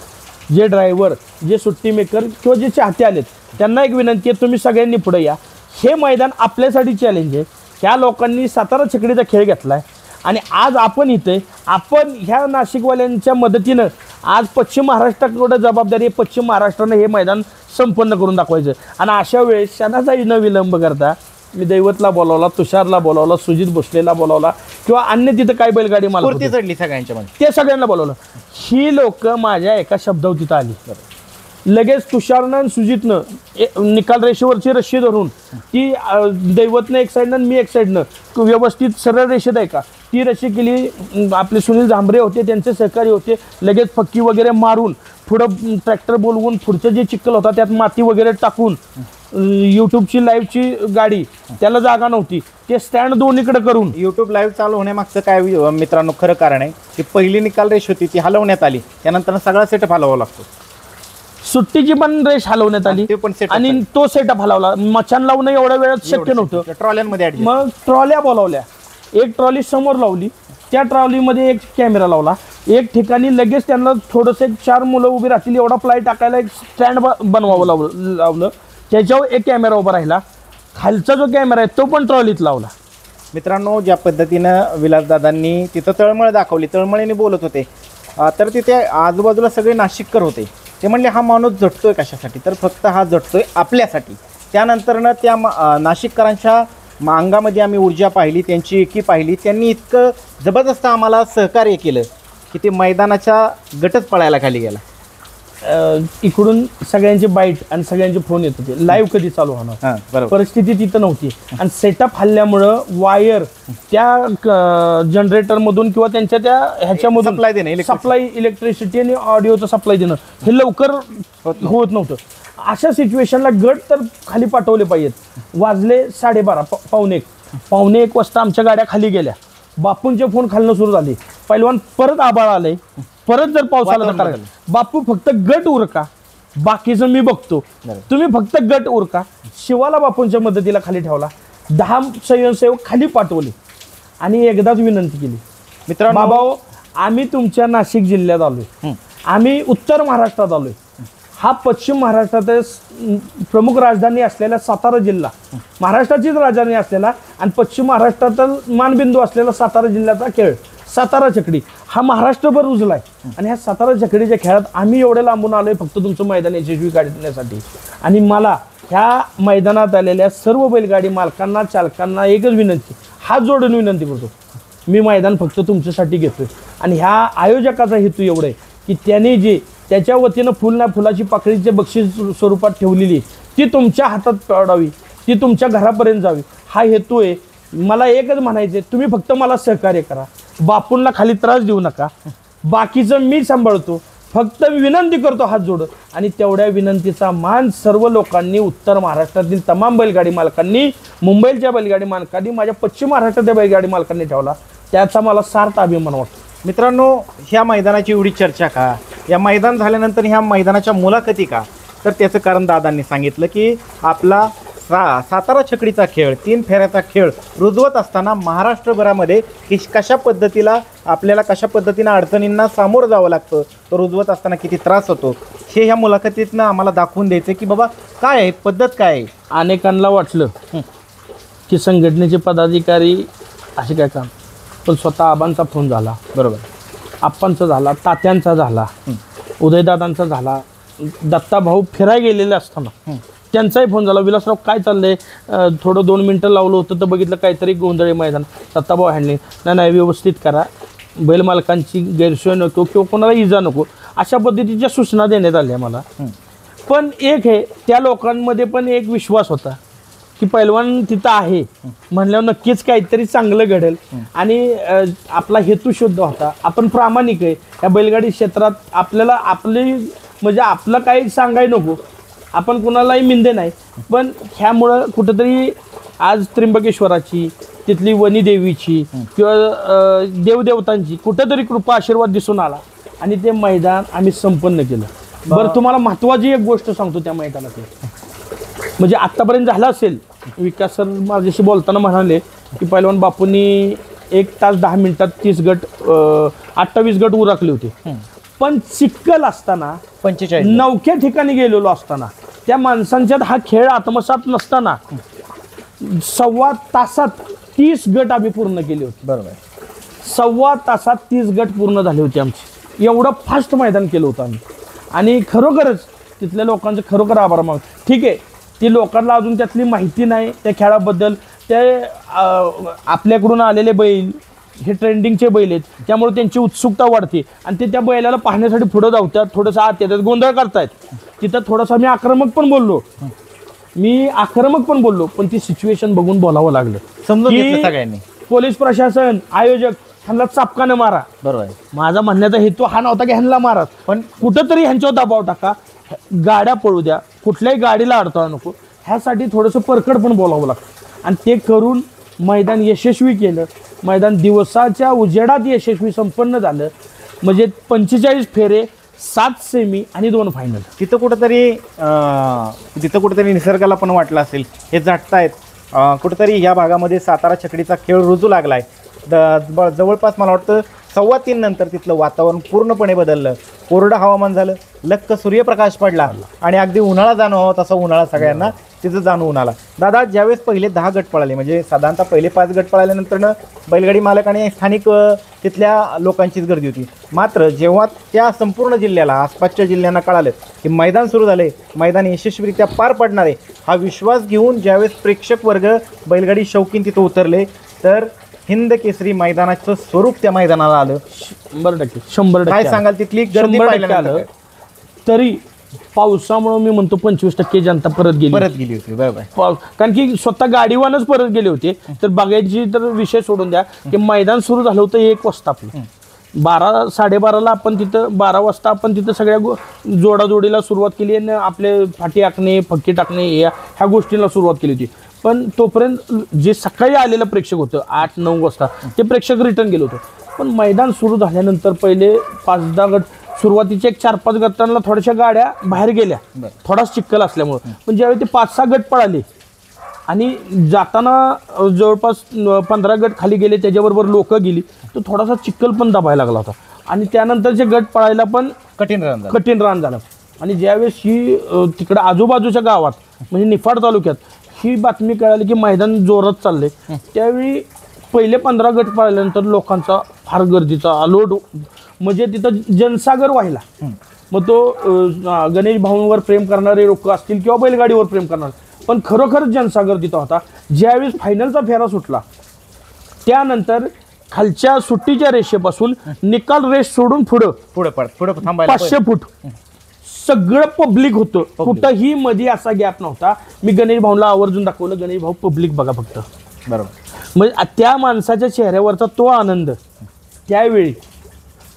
जे ड्रायव्हर, जे सुट्टी मेकर किंवा जे चाहते आलेत, त्यांना एक विनंती आहे, तुम्ही सगळ्यांनी पुढे या। हे मैदान आपल्यासाठी चॅलेंज आहे। ह्या लोकांनी सातारा छकडीचा खेळ घेतला आहे आणि आज आपण इथे, आपण ह्या नाशिकवाल्यांच्या मदतीनं आज पश्चिम महाराष्ट्राकडे जबाबदारी आहे, पश्चिम महाराष्ट्रानं हे मैदान संपन्न करून दाखवायचं। आणि अशा वेळेस क्षणाचाही न विलंब करता मी दैवतला बोलावला, तुषारला बोलावला, सुजित भोसलेला बोलावला किंवा अन्य तिथं काय बैलगाडी मालक होते चढली सगळ्यांच्या मध्ये, ते सगळ्यांना बोलावलं। ही लोक माझ्या एका शब्दावर तिथं आली। लगेच तुषारनं आणि सुजितनं निकाल रेषेवरची रस्सी धरून ती दैवतनं एक साईडनं मी एक साईडनं व्यवस्थित सरळ रेषेत आहे का ती रस्सी केली। आपले सुनील झांबरे होते, त्यांचे सहकारी होते, लगेच फक्की वगैरे मारून पुढं ट्रॅक्टर बोलवून पुढचं जे चिखल होता त्यात माती वगैरे टाकून, यूट्यूबची लाईव्हची गाडी त्याला जागा नव्हती, ते स्टँड दोन्हीकडे करून यूट्यूब लाईव्ह चालू होण्यामागचं काय मित्रांनो खरं कारण आहे की पहिली निकाल रेष होती ती हलवण्यात आली, त्यानंतर सगळा सेटअप हलवावा लागतो। सुट्टीची पण रेष हलवण्यात आली आणि तो सेटअप हलवला, मचान लावणं एवढ्या वेळात शक्य नव्हतं, ट्रॉल्यांमध्ये मग ट्रॉल्या बोलावल्या, एक ट्रॉली समोर लावली, त्या ट्रॉलीमध्ये एक कॅमेरा लावला, एक ठिकाणी लगेच त्यांना थोडंसं 4 मुलं उभी राहतील एवढा फ्लाय टाकायला एक स्टँड बनवावं लावलं, त्याच्यावर एक कॅमेरा उभा राहिला, खालचा जो कॅमेरा आहे तो पण ट्रॉलीत लावला। मित्रांनो, ज्या पद्धतीनं विलासदादांनी तिथं तळमळ दाखवली, तळमळीने बोलत होते, तर तिथे आजूबाजूला सगळे नाशिककर होते। ते म्हणले हा माणूस झटतोय कशासाठी, तर फक्त हा झटतोय आपल्यासाठी। त्यानंतरनं त्या नाशिककरांच्या अंगामध्ये आम्ही ऊर्जा पाहिली, त्यांची एकी पाहिली. त्यांनी इतकं जबरदस्त आम्हाला सहकार्य केलं की ते मैदानाच्या गटच पळायला खाली गेला. इकडून सगळ्यांचे बाईट आणि सगळ्यांचे फोन येत होते, लाईव्ह कधी चालू होणार. हां बरोबर. परिस्थिती तिथं नव्हती आणि सेटअप हल्ल्यामुळं वायर त्या जनरेटर मधून किंवा त्यांच्या त्या ह्याच्यामधून सप्लाय देणं, सप्लाय इलेक्ट्रिसिटी आणि ऑडिओचं सप्लाय देणं हे लवकर होत नव्हतं. अशा सिच्युएशनला गट तर खाली पाठवले पाहिजेत. वाजले 12:30 पावणे एक वाजता आमच्या गाड्या खाली गेल्या. बापूंचे फोन खालणं सुरू झाले. पैलवान परत आबाळ आलंय, परत जर पाऊस आला तर काय? बापू फक्त गट उरका, बाकीचं मी बघतो, तुम्ही फक्त गट उरका. शिवाला बापूंच्या मदतीला खाली ठेवला. 10 स्वयंसेवक खाली पाठवले आणि एकदाच विनंती केली, मित्रांनो बाबाओ आम्ही तुमच्या नाशिक जिल्ह्यात आलोय, आम्ही उत्तर महाराष्ट्रात आलोय. हा पश्चिम महाराष्ट्रात प्रमुख राजधानी असलेला सातारा जिल्हा, महाराष्ट्राचीच राजधानी असलेला आणि पश्चिम महाराष्ट्रातील मानबिंदू असलेला सातारा जिल्ह्याचा खेळ सातारा चकडी हा महाराष्ट्रभर रुजलाय. आणि ह्या सातारा चकडीच्या खेळात आम्ही एवढे लांबून आलोय फक्त तुमचं मैदान यशस्वी काढण्यासाठी. आणि मला ह्या मैदानात आलेल्या सर्व बैलगाडी मालकांना, चालकांना एकच विनंती, हात जोडून विनंती करतो, मी मैदान फक्त तुमच्यासाठी घेतोय. आणि ह्या आयोजकाचा हेतू एवढा आहे की त्याने जे त्याच्या वतीनं फुलाची पाकळीचे बक्षीस स्वरूपात ठेवलेली ती तुमच्या हातात पडावी, ती तुमच्या घरापर्यंत जावी, हा हेतू आहे. मला एकच म्हणायचं आहे, तुम्ही फक्त मला सहकार्य करा, बापूंना खाली त्रास देऊ नका, बाकीचं मी सांभाळतो, फक्त विनंती करतो हात जोडत. आणि तेवढ्या विनंतीचा मान सर्व लोकांनी, उत्तर महाराष्ट्रातील तमाम बैलगाडी मालकांनी, मुंबईच्या बैलगाडी मालकांनी, माझ्या पश्चिम महाराष्ट्रातील बैलगाडी मालकांनी ठेवला, त्याचा मला सार्थ अभिमान वाटतो. मित्रांनो, ह्या मैदानाची एवढी चर्चा का, या मैदान झाल्यानंतर ह्या मैदानाच्या मुलाखती का, तर त्याचं कारण दादांनी सांगितलं की आपला सातारा छकडीचा खेळ, 3 फेऱ्याचा खेळ रुजवत असताना महाराष्ट्रभरामध्ये कशा पद्धतीला आपल्याला कशा पद्धतीनं अडचणींना सामोरं जावं लागतं, तो रुजवत असताना किती त्रास होतो हे ह्या मुलाखतीतनं आम्हाला दाखवून द्यायचं की बाबा काय आहे, पद्धत काय आहे. अनेकांना वाटलं की संघटनेचे पदाधिकारी असे काय काम, पण स्वतः आबांचा फोन झाला, बरोबर, आप्पांचा झाला, तात्यांचा झाला, उदयदादांचा झाला, दत्ता भाऊ फिरायला गेलेले असताना त्यांचाही फोन झाला, विलासराव काय चाललंय, थोडं 2 मिनटं लावलं होतं तर बघितलं काहीतरी गोंधळी मैदान, दत्ताभाऊ हँडलिंग नाही व्यवस्थित करा, बैल मालकांची गैरसोय नको किंवा कोणाला इजा नको, अशा पद्धतीच्या सूचना देण्यात आल्या मला. पण एक आहे, त्या लोकांमध्ये पण एक विश्वास होता की पैलवान तिथं आहे म्हणल्यावर नक्कीच काहीतरी चांगलं घडेल. आणि आपला हेतू शुद्ध होता, आपण प्रामाणिक आहे या बैलगाडी क्षेत्रात. आपल्याला म्हणजे आपलं काही सांगायला नको, आपण कुणालाही मिंदे नाही, पण ह्यामुळं कुठंतरी आज त्र्यंबकेश्वराची, तिथली वनी देवीची किंवा देवदेवतांची कुठंतरी कृपा आशीर्वाद दिसून आला आणि ते मैदान आम्ही संपन्न केलं. बरं, तुम्हाला महत्त्वाची एक गोष्ट सांगतो त्या मैदानात, म्हणजे आत्तापर्यंत झालं असेल, विकास सर माझ्याशी बोलताना म्हणाले की पैलवान बापूंनी 1 तास 10 मिनिटात 30 गट 28 गट उरकले होते. पण चिखल असताना 45 नवख्या ठिकाणी गेलेलो असताना, त्या माणसांच्यात हा खेळ आत्मसात नसताना 1.25 तासात 30 गट आम्ही पूर्ण केले होते. बरोबर, 1.25 तासात 30 गट पूर्ण झाले होते आमचे. एवढं फास्ट मैदान केलं होतं आम्ही. आणि खरोखरच तिथल्या लोकांचे खरोखर आभार मागतो. ठीक आहे, ती लोकांना अजून त्यातली माहिती नाही त्या खेळाबद्दल, ते आपल्याकडून आलेले बैल हे ट्रेंडिंगचे बैल आहेत, त्यामुळे त्यांची उत्सुकता वाढते आणि ते त्या बैलाला पाहण्यासाठी पुढं धावतात, थोडंसं आत येतात, गोंधळ करतायत. तिथं थोडासा मी आक्रमक पण बोललो, पण ती सिच्युएशन बघून बोलावं लागलं. समजून घेतलं सगळ्यांनी. पोलीस प्रशासन, आयोजक ह्यांना चापकानं मारा. बरोबर, माझा म्हणण्याचा हेतू हा नव्हता की ह्यांना मारा, पण कुठंतरी ह्यांच्यावर दबाव टाका, गाड्या पळू द्या, कुठल्याही गाडीला अडथळा नको, ह्यासाठी थोडंसं परखड पण बोलावं लागतं. आणि ते करून मैदान यशस्वी केलं. मैदान दिवसाच्या उजेडात यशस्वी संपन्न झालं. म्हणजे 45 फेरे, 7 सेमी आणि 2 फायनल. तिथं कुठंतरी निसर्गाला पण वाटलं असेल हे झटतायत, कुठंतरी ह्या भागामध्ये सातारा छकडीचा खेळ रुजू लागलाय. जवळपास मला वाटतं 3:15 नंतर तिथलं वातावरण पूर्णपणे बदललं, कोरडं हवामान झालं, लक्क सूर्यप्रकाश पडला आणि अगदी उन्हाळा जाणं हवा तसा उन्हाळा सगळ्यांना तिचं जाणवून आला. दादा, ज्यावेळेस पहिले 10 गट पळाले, म्हणजे साधारणतः पहिले 5 गट पळाल्यानंतरनं बैलगाडी मालक आणि स्थानिक तिथल्या लोकांचीच गर्दी होती. मात्र जेव्हा त्या संपूर्ण जिल्ह्याला, आसपासच्या जिल्ह्यांना कळालं की मैदान सुरू झाले, मैदान यशस्वीरित्या पार पडणार आहे, हा विश्वास घेऊन ज्यावेळेस प्रेक्षक वर्ग, बैलगाडी शौकीन तिथं उतरले, तर हिंद केसरी मैदानाचं स्वरूप त्या मैदानाला आलं. 100% काय सांगाल, तिथली गर्दी 100% पाहिल्यानंतर आलं. काय? तरी पावसामुळे मी म्हणतो 25% जनता परत गेली होती. बरोबर. कारण की स्वतः गाडीवानच परत गेले होते. तर बघायची तर विषय सोडून द्या की मैदान सुरू झालं होतं 1 वाजता, आपलं 12 साडेबाराला आपण तिथं, 12 वाजता आपण तिथं सगळ्या जोडाजोडीला सुरुवात केली आणि आपले फाटी आखणे, फक्की टाकणे ह्या गोष्टींना सुरुवात केली होती. पण तोपर्यंत जे सकाळी आलेलं प्रेक्षक होतं 8-9 वाजता, ते प्रेक्षक रिटर्न गेलं होतं. पण मैदान सुरू झाल्यानंतर पहिले 5-10 गट, सुरुवातीचे 4-5 गटांना थोड्याशा गाड्या बाहेर गेल्या, थोडाच चिखल असल्यामुळं. पण ज्यावेळी ते 5-6 गट पळाले आणि जाताना जवळपास 15 गट खाली गेले, त्याच्याबरोबर लोक गेली, तर थोडासा चिखल पण दाबायला लागला होता. आणि त्यानंतरचे गट पळायला पण कठीण रान झालं. आणि ज्यावेळेस ही तिकडं आजूबाजूच्या गावात, म्हणजे निफाड तालुक्यात ही बातमी कळाली की मैदान जोरात चालले, त्यावेळी पहिले 15 गट पळाल्यानंतर लोकांचा फार गर्दीचा आलोट, म्हणजे तिथं जनसागर व्हायला. मग तो गणेश भाऊंवर प्रेम करणारे लोक असतील किंवा बैलगाडीवर प्रेम करणारे, पण खरोखर जनसागर तिथं होता. ज्यावेळेस फायनलचा फेरा सुटला, त्यानंतर खालच्या सुट्टीच्या रेषेपासून निकाल रेष सोडून पुढं 500 फूट सगळं पब्लिक होतं. कुठंही मध्ये असा गॅप नव्हता. मी गणेश भाऊला आवर्जून दाखवलं, गणेश भाऊ पब्लिक बघा फक्त. बरोबर. म्हणजे त्या माणसाच्या चेहऱ्यावरचा तो आनंद, त्यावेळी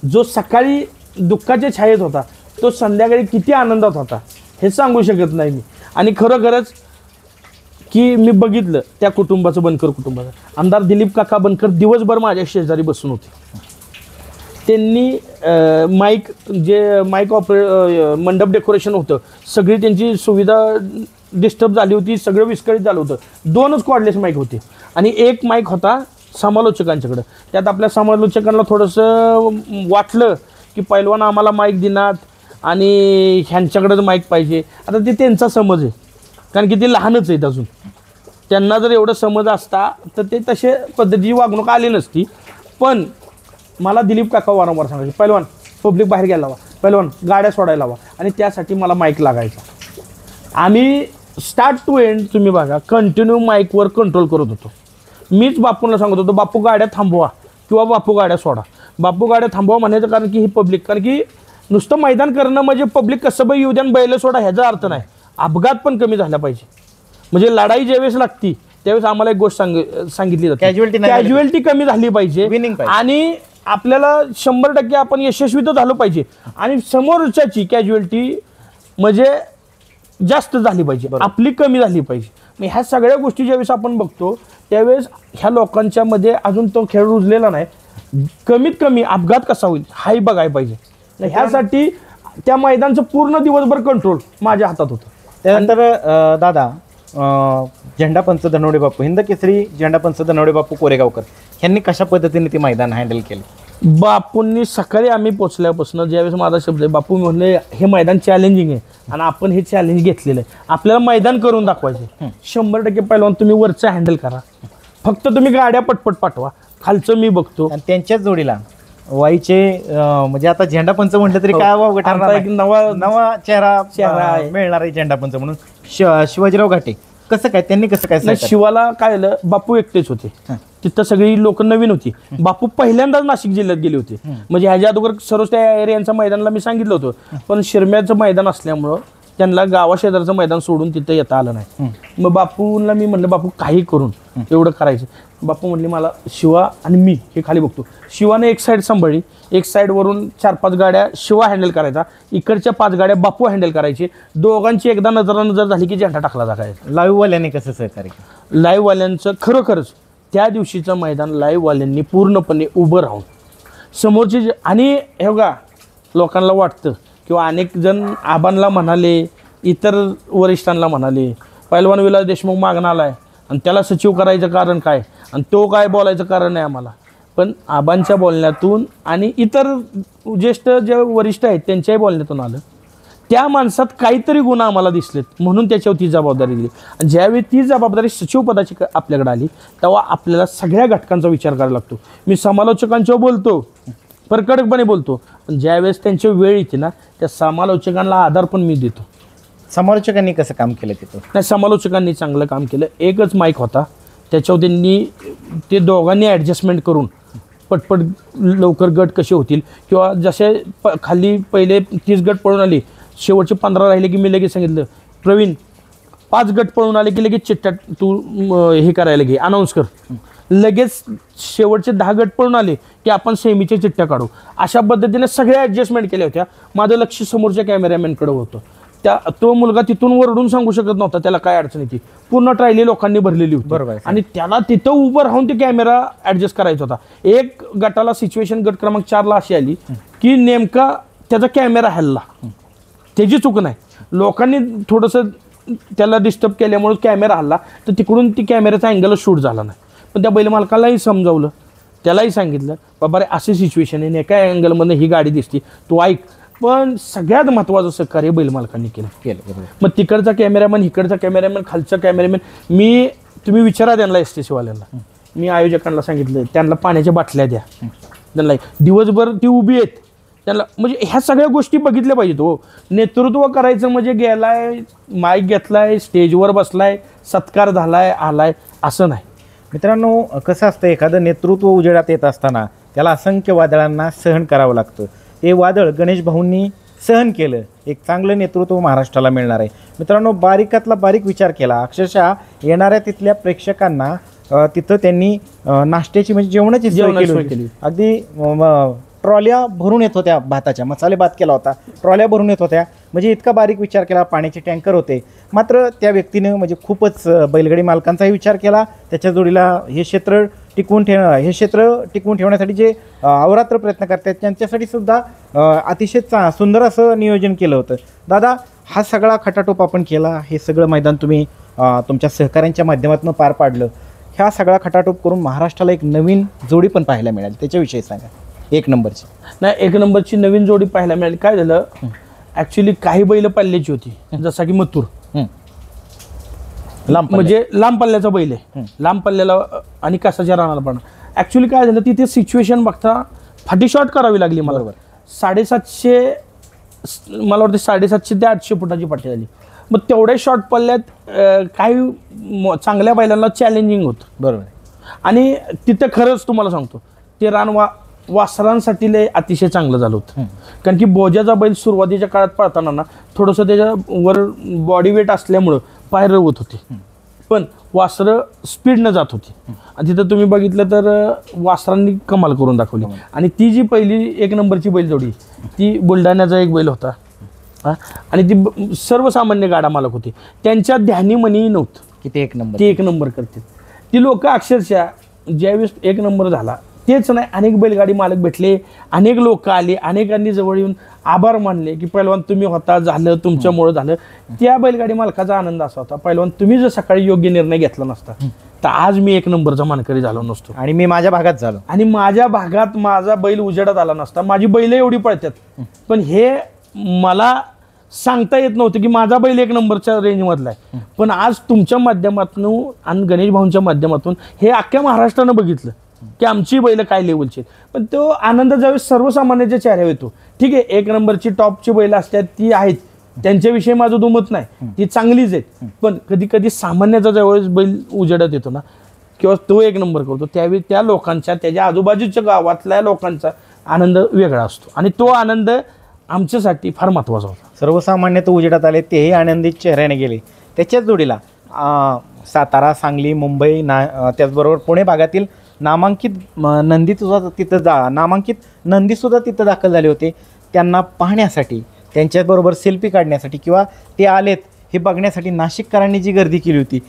जो सकाळी दुःखाच्या छायेत होता, तो संध्याकाळी किती आनंदात होता हे सांगू शकत नाही मी. आणि खरोखरच की मी बघितलं त्या कुटुंबाचं, बनकर कुटुंबाचं. आमदार दिलीप काका बनकर दिवसभर माझ्या शेजारी बसून होते. त्यांनी माईक मंडप डेकोरेशन होतं, सगळी त्यांची सुविधा डिस्टर्ब झाली होती, सगळं विस्कळीत झालं होतं. 2च कॉर्डलेस माईक होते आणि 1 माईक होता समालोचकांच्याकडं. त्यात आपल्या समालोचकांना थोडंसं वाटलं की पैलवान आम्हाला माईक देणार आणि ह्यांच्याकडेच माईक पाहिजे. आता ते त्यांचा समज आहे, कारण की ते लहानच आहेत अजून. त्यांना जर एवढं समज असता तर ते तसे पद्धतीची वागणूक आली नसती. पण मला दिलीप काका वारंवार सांगायचे, पैलवान पब्लिक बाहेर घ्यायला हवा, पैलवान गाड्या सोडायला हवा, आणि त्यासाठी मला माईक लागायचा. आम्ही स्टार्ट टू एंड तुम्ही बघा कंटिन्यू माईकवर कंट्रोल करत होतो. मीच बापूंना सांगत होतो, बापू गाड्या थांबवा किंवा बापू गाड्या सोडा. बापू गाड्या थांबवा म्हणायचं कारण की ही पब्लिक, कारण की नुसतं मैदान करणं म्हणजे पब्लिक कसं बाई येऊ द्या बैल सोडा ह्याचा अर्थ नाही. अपघात पण कमी झाला पाहिजे. म्हणजे लढाई ज्यावेळेस लागती त्यावेळेस आम्हाला एक गोष्ट सांगितली जाते, कॅज्युअलिटी कमी झाली पाहिजे आणि आपल्याला 100% आपण यशस्वी तर झालं पाहिजे आणि समोरच्याची कॅज्युअलिटी म्हणजे जास्त झाली पाहिजे, आपली कमी झाली पाहिजे. मग ह्या सगळ्या गोष्टी ज्यावेळेस आपण बघतो त्यावेळेस ह्या लोकांच्या मध्ये अजून तो खेळ रुजलेला नाही. कमीत कमी अपघात कसा होईल हाही बघायला पाहिजे. ह्यासाठी त्या मैदानचं पूर्ण दिवसभर कंट्रोल माझ्या हातात होतं. त्यानंतर दादा, झेंडापंच धनवडे बापू, हिंद केसरी झेंडापंच धनवडे बापू कोरेगावकर यांनी कशा पद्धतीने ते मैदान हँडल केलं? बापूंनी सकाळी आम्ही पोचल्यापासून ज्यावेळेस माझा शब्द आहे, बापू म्हणले हे मैदान चॅलेंजिंग आहे आणि आपण हे चॅलेंज घेतलेलं आहे, आपल्याला मैदान करून दाखवायचे. 100% पहिलवान तुम्ही वरचं हँडल करा, फक्त तुम्ही गाड्या पटपट पाठवा, खालचं मी बघतो. आणि त्यांच्याच जोडीला वाईचे म्हणजे आता झेंडापंच म्हटलं तरी काय एक नवा चेहरा मिळणार आहे झेंडापंच म्हणून, शिवाजीराव घाटे. कसं काय त्यांनी कसं काय? शिवाला काय झालं, बापू एकटेच होते तिथं, सगळी लोक नवीन होती. बापू पहिल्यांदाच नाशिक जिल्ह्यात गेले होते. म्हणजे ह्याच्या अगोदर सर्वच त्या एरियांच्या मैदानाला मी सांगितलं होतं, पण शिरम्याचं मैदान असल्यामुळं त्यांना गावाशेजारचं मैदान सोडून तिथं येता आलं नाही. मग बापूला मी म्हटलं, बापू काही करून एवढं करायचं. बापू म्हटले मला शिवा आणि मी हे खाली बघतो. शिवाने एक साईड सांभाळली, एक साईडवरून 4-5 गाड्या शिवा हँडल करायचा, इकडच्या 5 गाड्या बापू हँडल करायची. दोघांची एकदा नजर झाली की झेंडा टाकला जायचा. लाईव्हवाल्यांनी कसं सहकार्य? लाईव्हवाल्यांचं खरोखरच त्या दिवशीचं मैदान लाईव्हवाल्यांनी पूर्णपणे उभं राहून समोरचे. आणि हे बघा लोकांना वाटतं किंवा अनेक जण आबांना म्हणाले, इतर वरिष्ठांना म्हणाले, पैलवान विलास देशमुख मागणं आलाय आणि त्याला सचिव करायचं कारण काय आणि तो काय बोलायचं कारण नाही आम्हाला. पण आबांच्या बोलण्यातून आणि इतर ज्येष्ठ जे वरिष्ठ आहेत त्यांच्याही बोलण्यातून आलं त्या माणसात काहीतरी गुण आम्हाला दिसलेत म्हणून त्याच्यावर ती जबाबदारी दिली. आणि ज्यावेळी ती जबाबदारी सचिव पदाची आपल्याकडे आली तेव्हा आपल्याला सगळ्या घटकांचा विचार करावा लागतो. मी समालोचकांच्यावर बोलतो, परकडकपणे बोलतो, पण ज्यावेळेस त्यांची वेळ येते ना त्या समालोचकांना आधार पण मी देतो. समालोचकांनी कसं काम केलं तिथं? नाही, समालोचकांनी चांगलं काम केलं. एकच माईक होता, त्याच्यावर त्यांनी ते दोघांनी ॲडजस्टमेंट करून पटपट लवकर गट कसे होतील किंवा जसे खाली पहिले 30 गट पळून आले, शेवटचे 15 राहिले की मी लगेच सांगितलं प्रवीण 5 गट पळून आले की लगेच चिठ्ठ्या तू हे करायला घे, अनाऊन्स कर. लगेच शेवटचे 10 गट पळून आले की आपण सेमीच्या चिठ्ठ्या काढू. अशा पद्धतीने सगळ्या ॲडजस्टमेंट केल्या होत्या. माझं लक्ष समोरच्या कॅमेरामॅनकडे होतं. तो मुलगा तिथून वरडून सांगू शकत नव्हता त्याला काय अडचण येते. पूर्ण ट्रायली लोकांनी भरलेली होती. बरोबर. आणि त्याला तिथं उभं राहून ते कॅमेरा ॲडजस्ट करायचा होता. एक गटाला सिच्युएशन गट क्रमांक 4ला अशी आली की नेमका त्याचा कॅमेरा हल्ला, त्याची चूक नाही, लोकांनी थोडंसं त्याला डिस्टर्ब केल्यामुळे कॅमेरा हल्ला, तर तिकडून ती कॅमेऱ्याचा अँगलच शूट झाला नाही. पण त्या बैल मालकालाही समजावलं, त्यालाही सांगितलं बाबा रे अशी सिच्युएशन आहे, एका अँगलमध्ये ही गाडी दिसते, तू ऐक. पण सगळ्यात महत्त्वाचं सहकार्य बैल मालकांनी केलं. मग तिकडचा कॅमेरामॅन, इकडचा कॅमेरामॅन, खालचा कॅमेरामॅन, तुम्ही विचारा त्यांना STC वाल्यांना, मी आयोजकांना सांगितलं त्यांना पाण्याच्या बाटल्या द्या, त्यांना दिवसभर ती उभी आहेत त्यांना, म्हणजे ह्या सगळ्या गोष्टी बघितल्या पाहिजेत. हो, नेतृत्व करायचं म्हणजे गेलाय, माईक घेतलाय, स्टेजवर बसलाय, सत्कार झालाय, आलाय, असं नाही. मित्रांनो, कसं असतं, एखादं नेतृत्व उजेडात येत असताना त्याला असंख्य वादळांना सहन करावं लागतं. हे वादळ गणेश भाऊंनी सहन केलं. एक चांगलं नेतृत्व महाराष्ट्राला मिळणार आहे. मित्रांनो, बारीकातला बारीक विचार केला. अक्षरशः येणाऱ्या तिथल्या प्रेक्षकांना तिथं त्यांनी नाश्त्याची म्हणजे जेवणाची सोय केली. अगदी ट्रॉल्या भरून येत होत्या भाताच्या, मसाले भात केला होता, ट्रॉल्या भरून येत होत्या. म्हणजे इतका बारीक विचार केला. पाण्याचे टँकर होते. मात्र त्या व्यक्तीनं म्हणजे खूपच बैलगाडी मालकांचाही विचार केला. त्याच्या जोडीला हे क्षेत्र टिकवून ठेवण्यासाठी जे अहोरात्र प्रयत्न करतात त्यांच्यासाठी सुद्धा अतिशय सुंदर असं नियोजन केलं होतं. दादा, हा सगळा खटाटोप आपण केला, हे सगळं मैदान तुम्ही तुमच्या सहकाऱ्यांच्या माध्यमातून पार पाडलं. ह्या सगळा खटाटोप करून महाराष्ट्राला एक नवीन जोडी पण पाहायला मिळाली, त्याच्याविषयी सांगा. 1 नंबरची. नाही, 1 नंबरची नवीन जोडी पाहायला मिळाली. काय झालं, ॲक्च्युली काही बैल पल्ल्याची होती, जसा की मथुर, म्हणजे लांब पल्ल्याचा बैल आहे, लांब पल्ल्याला आणि कसाच्या राहणार. पण ॲक्च्युली काय झालं, तिथे सिच्युएशन बघता फाटी शॉट करावी लागली मला. 750, मला वाटतं 750 ते 800 फुटाची पाठी झाली. मग तेवढ्या शॉर्ट पल्ल्यात काही चांगल्या बैलांना चॅलेंजिंग होतं. बरोबर. आणि तिथं खरंच तुम्हाला सांगतो, ते रान वासरांसाठी लय अतिशय चांगलं झालं होतं. कारण की बोजाचा बैल सुरुवातीच्या काळात पळताना ना थोडंसं त्याच्यावर बॉडी वेट असल्यामुळं पाय रवत होते, पण वासरं स्पीडनं जात होती. आणि तिथं तुम्ही बघितलं तर वासरांनी कमाल करून दाखवली. आणि ती जी पहिली 1 नंबरची बैलजोडी, ती बुलढाण्याचा एक बैल होता, आणि ती सर्वसामान्य गाडा मालक होते, त्यांच्या ध्यानी मनी नव्हतं की ते 1 नंबर, ती 1 नंबर करते. ती लोक अक्षरशः ज्यावेळेस 1 नंबर झाला, तेच नाही, अनेक बैलगाडी मालक भेटले, अनेक लोक आले, अनेकांनी जवळ येऊन आभार मानले की पैलवान तुम्ही होता, झालं तुमच्यामुळं झालं. त्या बैलगाडी मालकाचा आनंद असा होता, पैलवान तुम्ही जर सकाळी योग्य निर्णय घेतला नसता तर आज मी 1 नंबरचा मानकरी झालो नसतो, आणि मी माझ्या भागात झालो, आणि माझ्या भागात माझा बैल उजेडात आला नसता. माझी बैल एवढी पळतात, पण हे मला सांगता येत नव्हतं की माझा बैल 1 नंबरच्या रेंजमधला आहे. पण आज तुमच्या माध्यमातून आणि गणेश भाऊंच्या माध्यमातून हे अख्ख्या महाराष्ट्रानं बघितलं की आमची बैल काय लेवलची. पण तो आनंद ज्यावेळेस सर्वसामान्याच्या चेहऱ्यावर येतो, ठीक आहे 1 नंबरची टॉपची बैल असतात ती आहेत, त्यांच्याविषयी माझं दुमत नाही, ती चांगलीच आहेत. पण कधी कधी सामान्याचा ज्यावेळेस बैल उजेडात येतो ना, किंवा तो 1 नंबर करतो, त्यावेळी त्या लोकांच्या, त्याच्या आजूबाजूच्या गावातल्या लोकांचा आनंद वेगळा असतो. आणि तो आनंद आमच्यासाठी फार महत्त्वाचा होता. सर्वसामान्य तो उजेडात आले, तेही आनंदित चेहऱ्याने गेले. त्याच्याच जोडीला सातारा, सांगली, मुंबई, त्याचबरोबर पुणे भागातील नामांकित नंदीसुद्धा तिथं दाखल झाले होते. त्यांना पाहण्यासाठी, त्यांच्याबरोबर सेल्फी काढण्यासाठी किंवा ते आलेत हे बघण्यासाठी नाशिककरांनी जी गर्दी केली होती,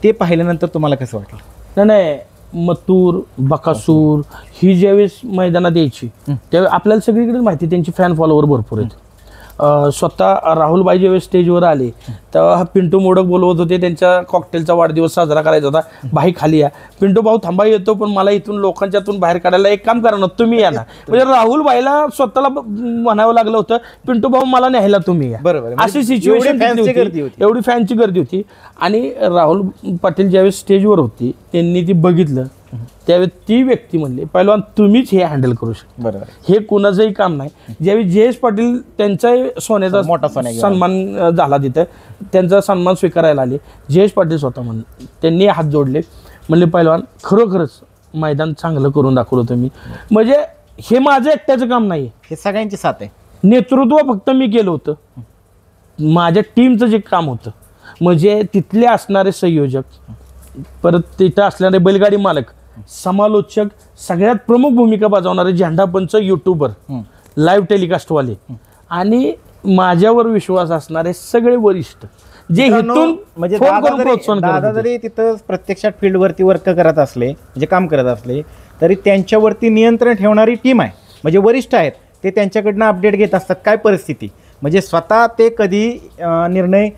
ते पाहिल्यानंतर तुम्हाला कसं वाटलं? नाही, मथुर, बकासूर ही ज्यावेळेस मैदानात यायची त्यावेळी आपल्याला सगळीकडेच माहिती त्यांची फॅन फॉलोवर भरपूर आहेत. स्वतः राहुलबाई ज्यावेळेस स्टेजवर आले तेव्हा पिंटू मोडक बोलवत होते, त्यांच्या कॉकटेलचा वाढदिवस साजरा करायचा होता. भाई खाली या, पिंटू भाऊ थांबा येतो, पण मला इथून लोकांच्यातून बाहेर काढायला एक काम करा ना, तुम्ही या ना. म्हणजे राहुलबाईला स्वतःला म्हणावं लागलं होतं, पिंटू भाऊ मला न्यायला तुम्ही या. बरोबर. अशी सिच्युएशन एवढी फॅनची गर्दी होती. आणि राहुल पाटील ज्यावेळेस स्टेजवर होती त्यांनी ती बघितलं, त्यावेळी ती व्यक्ती म्हणली, पहिलवान तुम्हीच हे हँडल करू शकता, बरोबर, हे कुणाचंही काम नाही. ज्यावेळी जयेश पाटील त्यांचा सोन्याचा मोठा सोन्या सन्मान झाला तिथं, त्यांचा सन्मान स्वीकारायला आले, जयेश पाटील स्वतः म्हणून त्यांनी हात जोडले, म्हणले पहिलवान खरोखरच मैदान चांगलं करून दाखवलं तुम्ही. म्हणजे हे माझं एकट्याचं काम नाही, हे सगळ्यांची साथ आहे. नेतृत्व फक्त मी केलं होतं, माझ्या टीमचं जे काम होतं, म्हणजे तिथले असणारे संयोजक, परत तिथं असणारे बैलगाडी मालक, समालोचक, सगळ्यात प्रमुख भूमिका बजावणारे झेंडापंच, युट्यूबर, लाईव्ह टेलिकास्टवाले आणि माझ्यावर विश्वास असणारे सगळे वरिष्ठ जे हेतून म्हणजे फोन करून प्रोत्साहन करत दादा होते. जरी तिथं प्रत्यक्षात फील्डवरती वर्क करत असले, म्हणजे काम करत असले, तरी त्यांच्यावरती नियंत्रण ठेवणारी टीम आहे, म्हणजे वरिष्ठ आहेत, ते त्यांच्याकडनं अपडेट घेत असतात काय परिस्थिती. म्हणजे स्वतः ते कधी निर्णय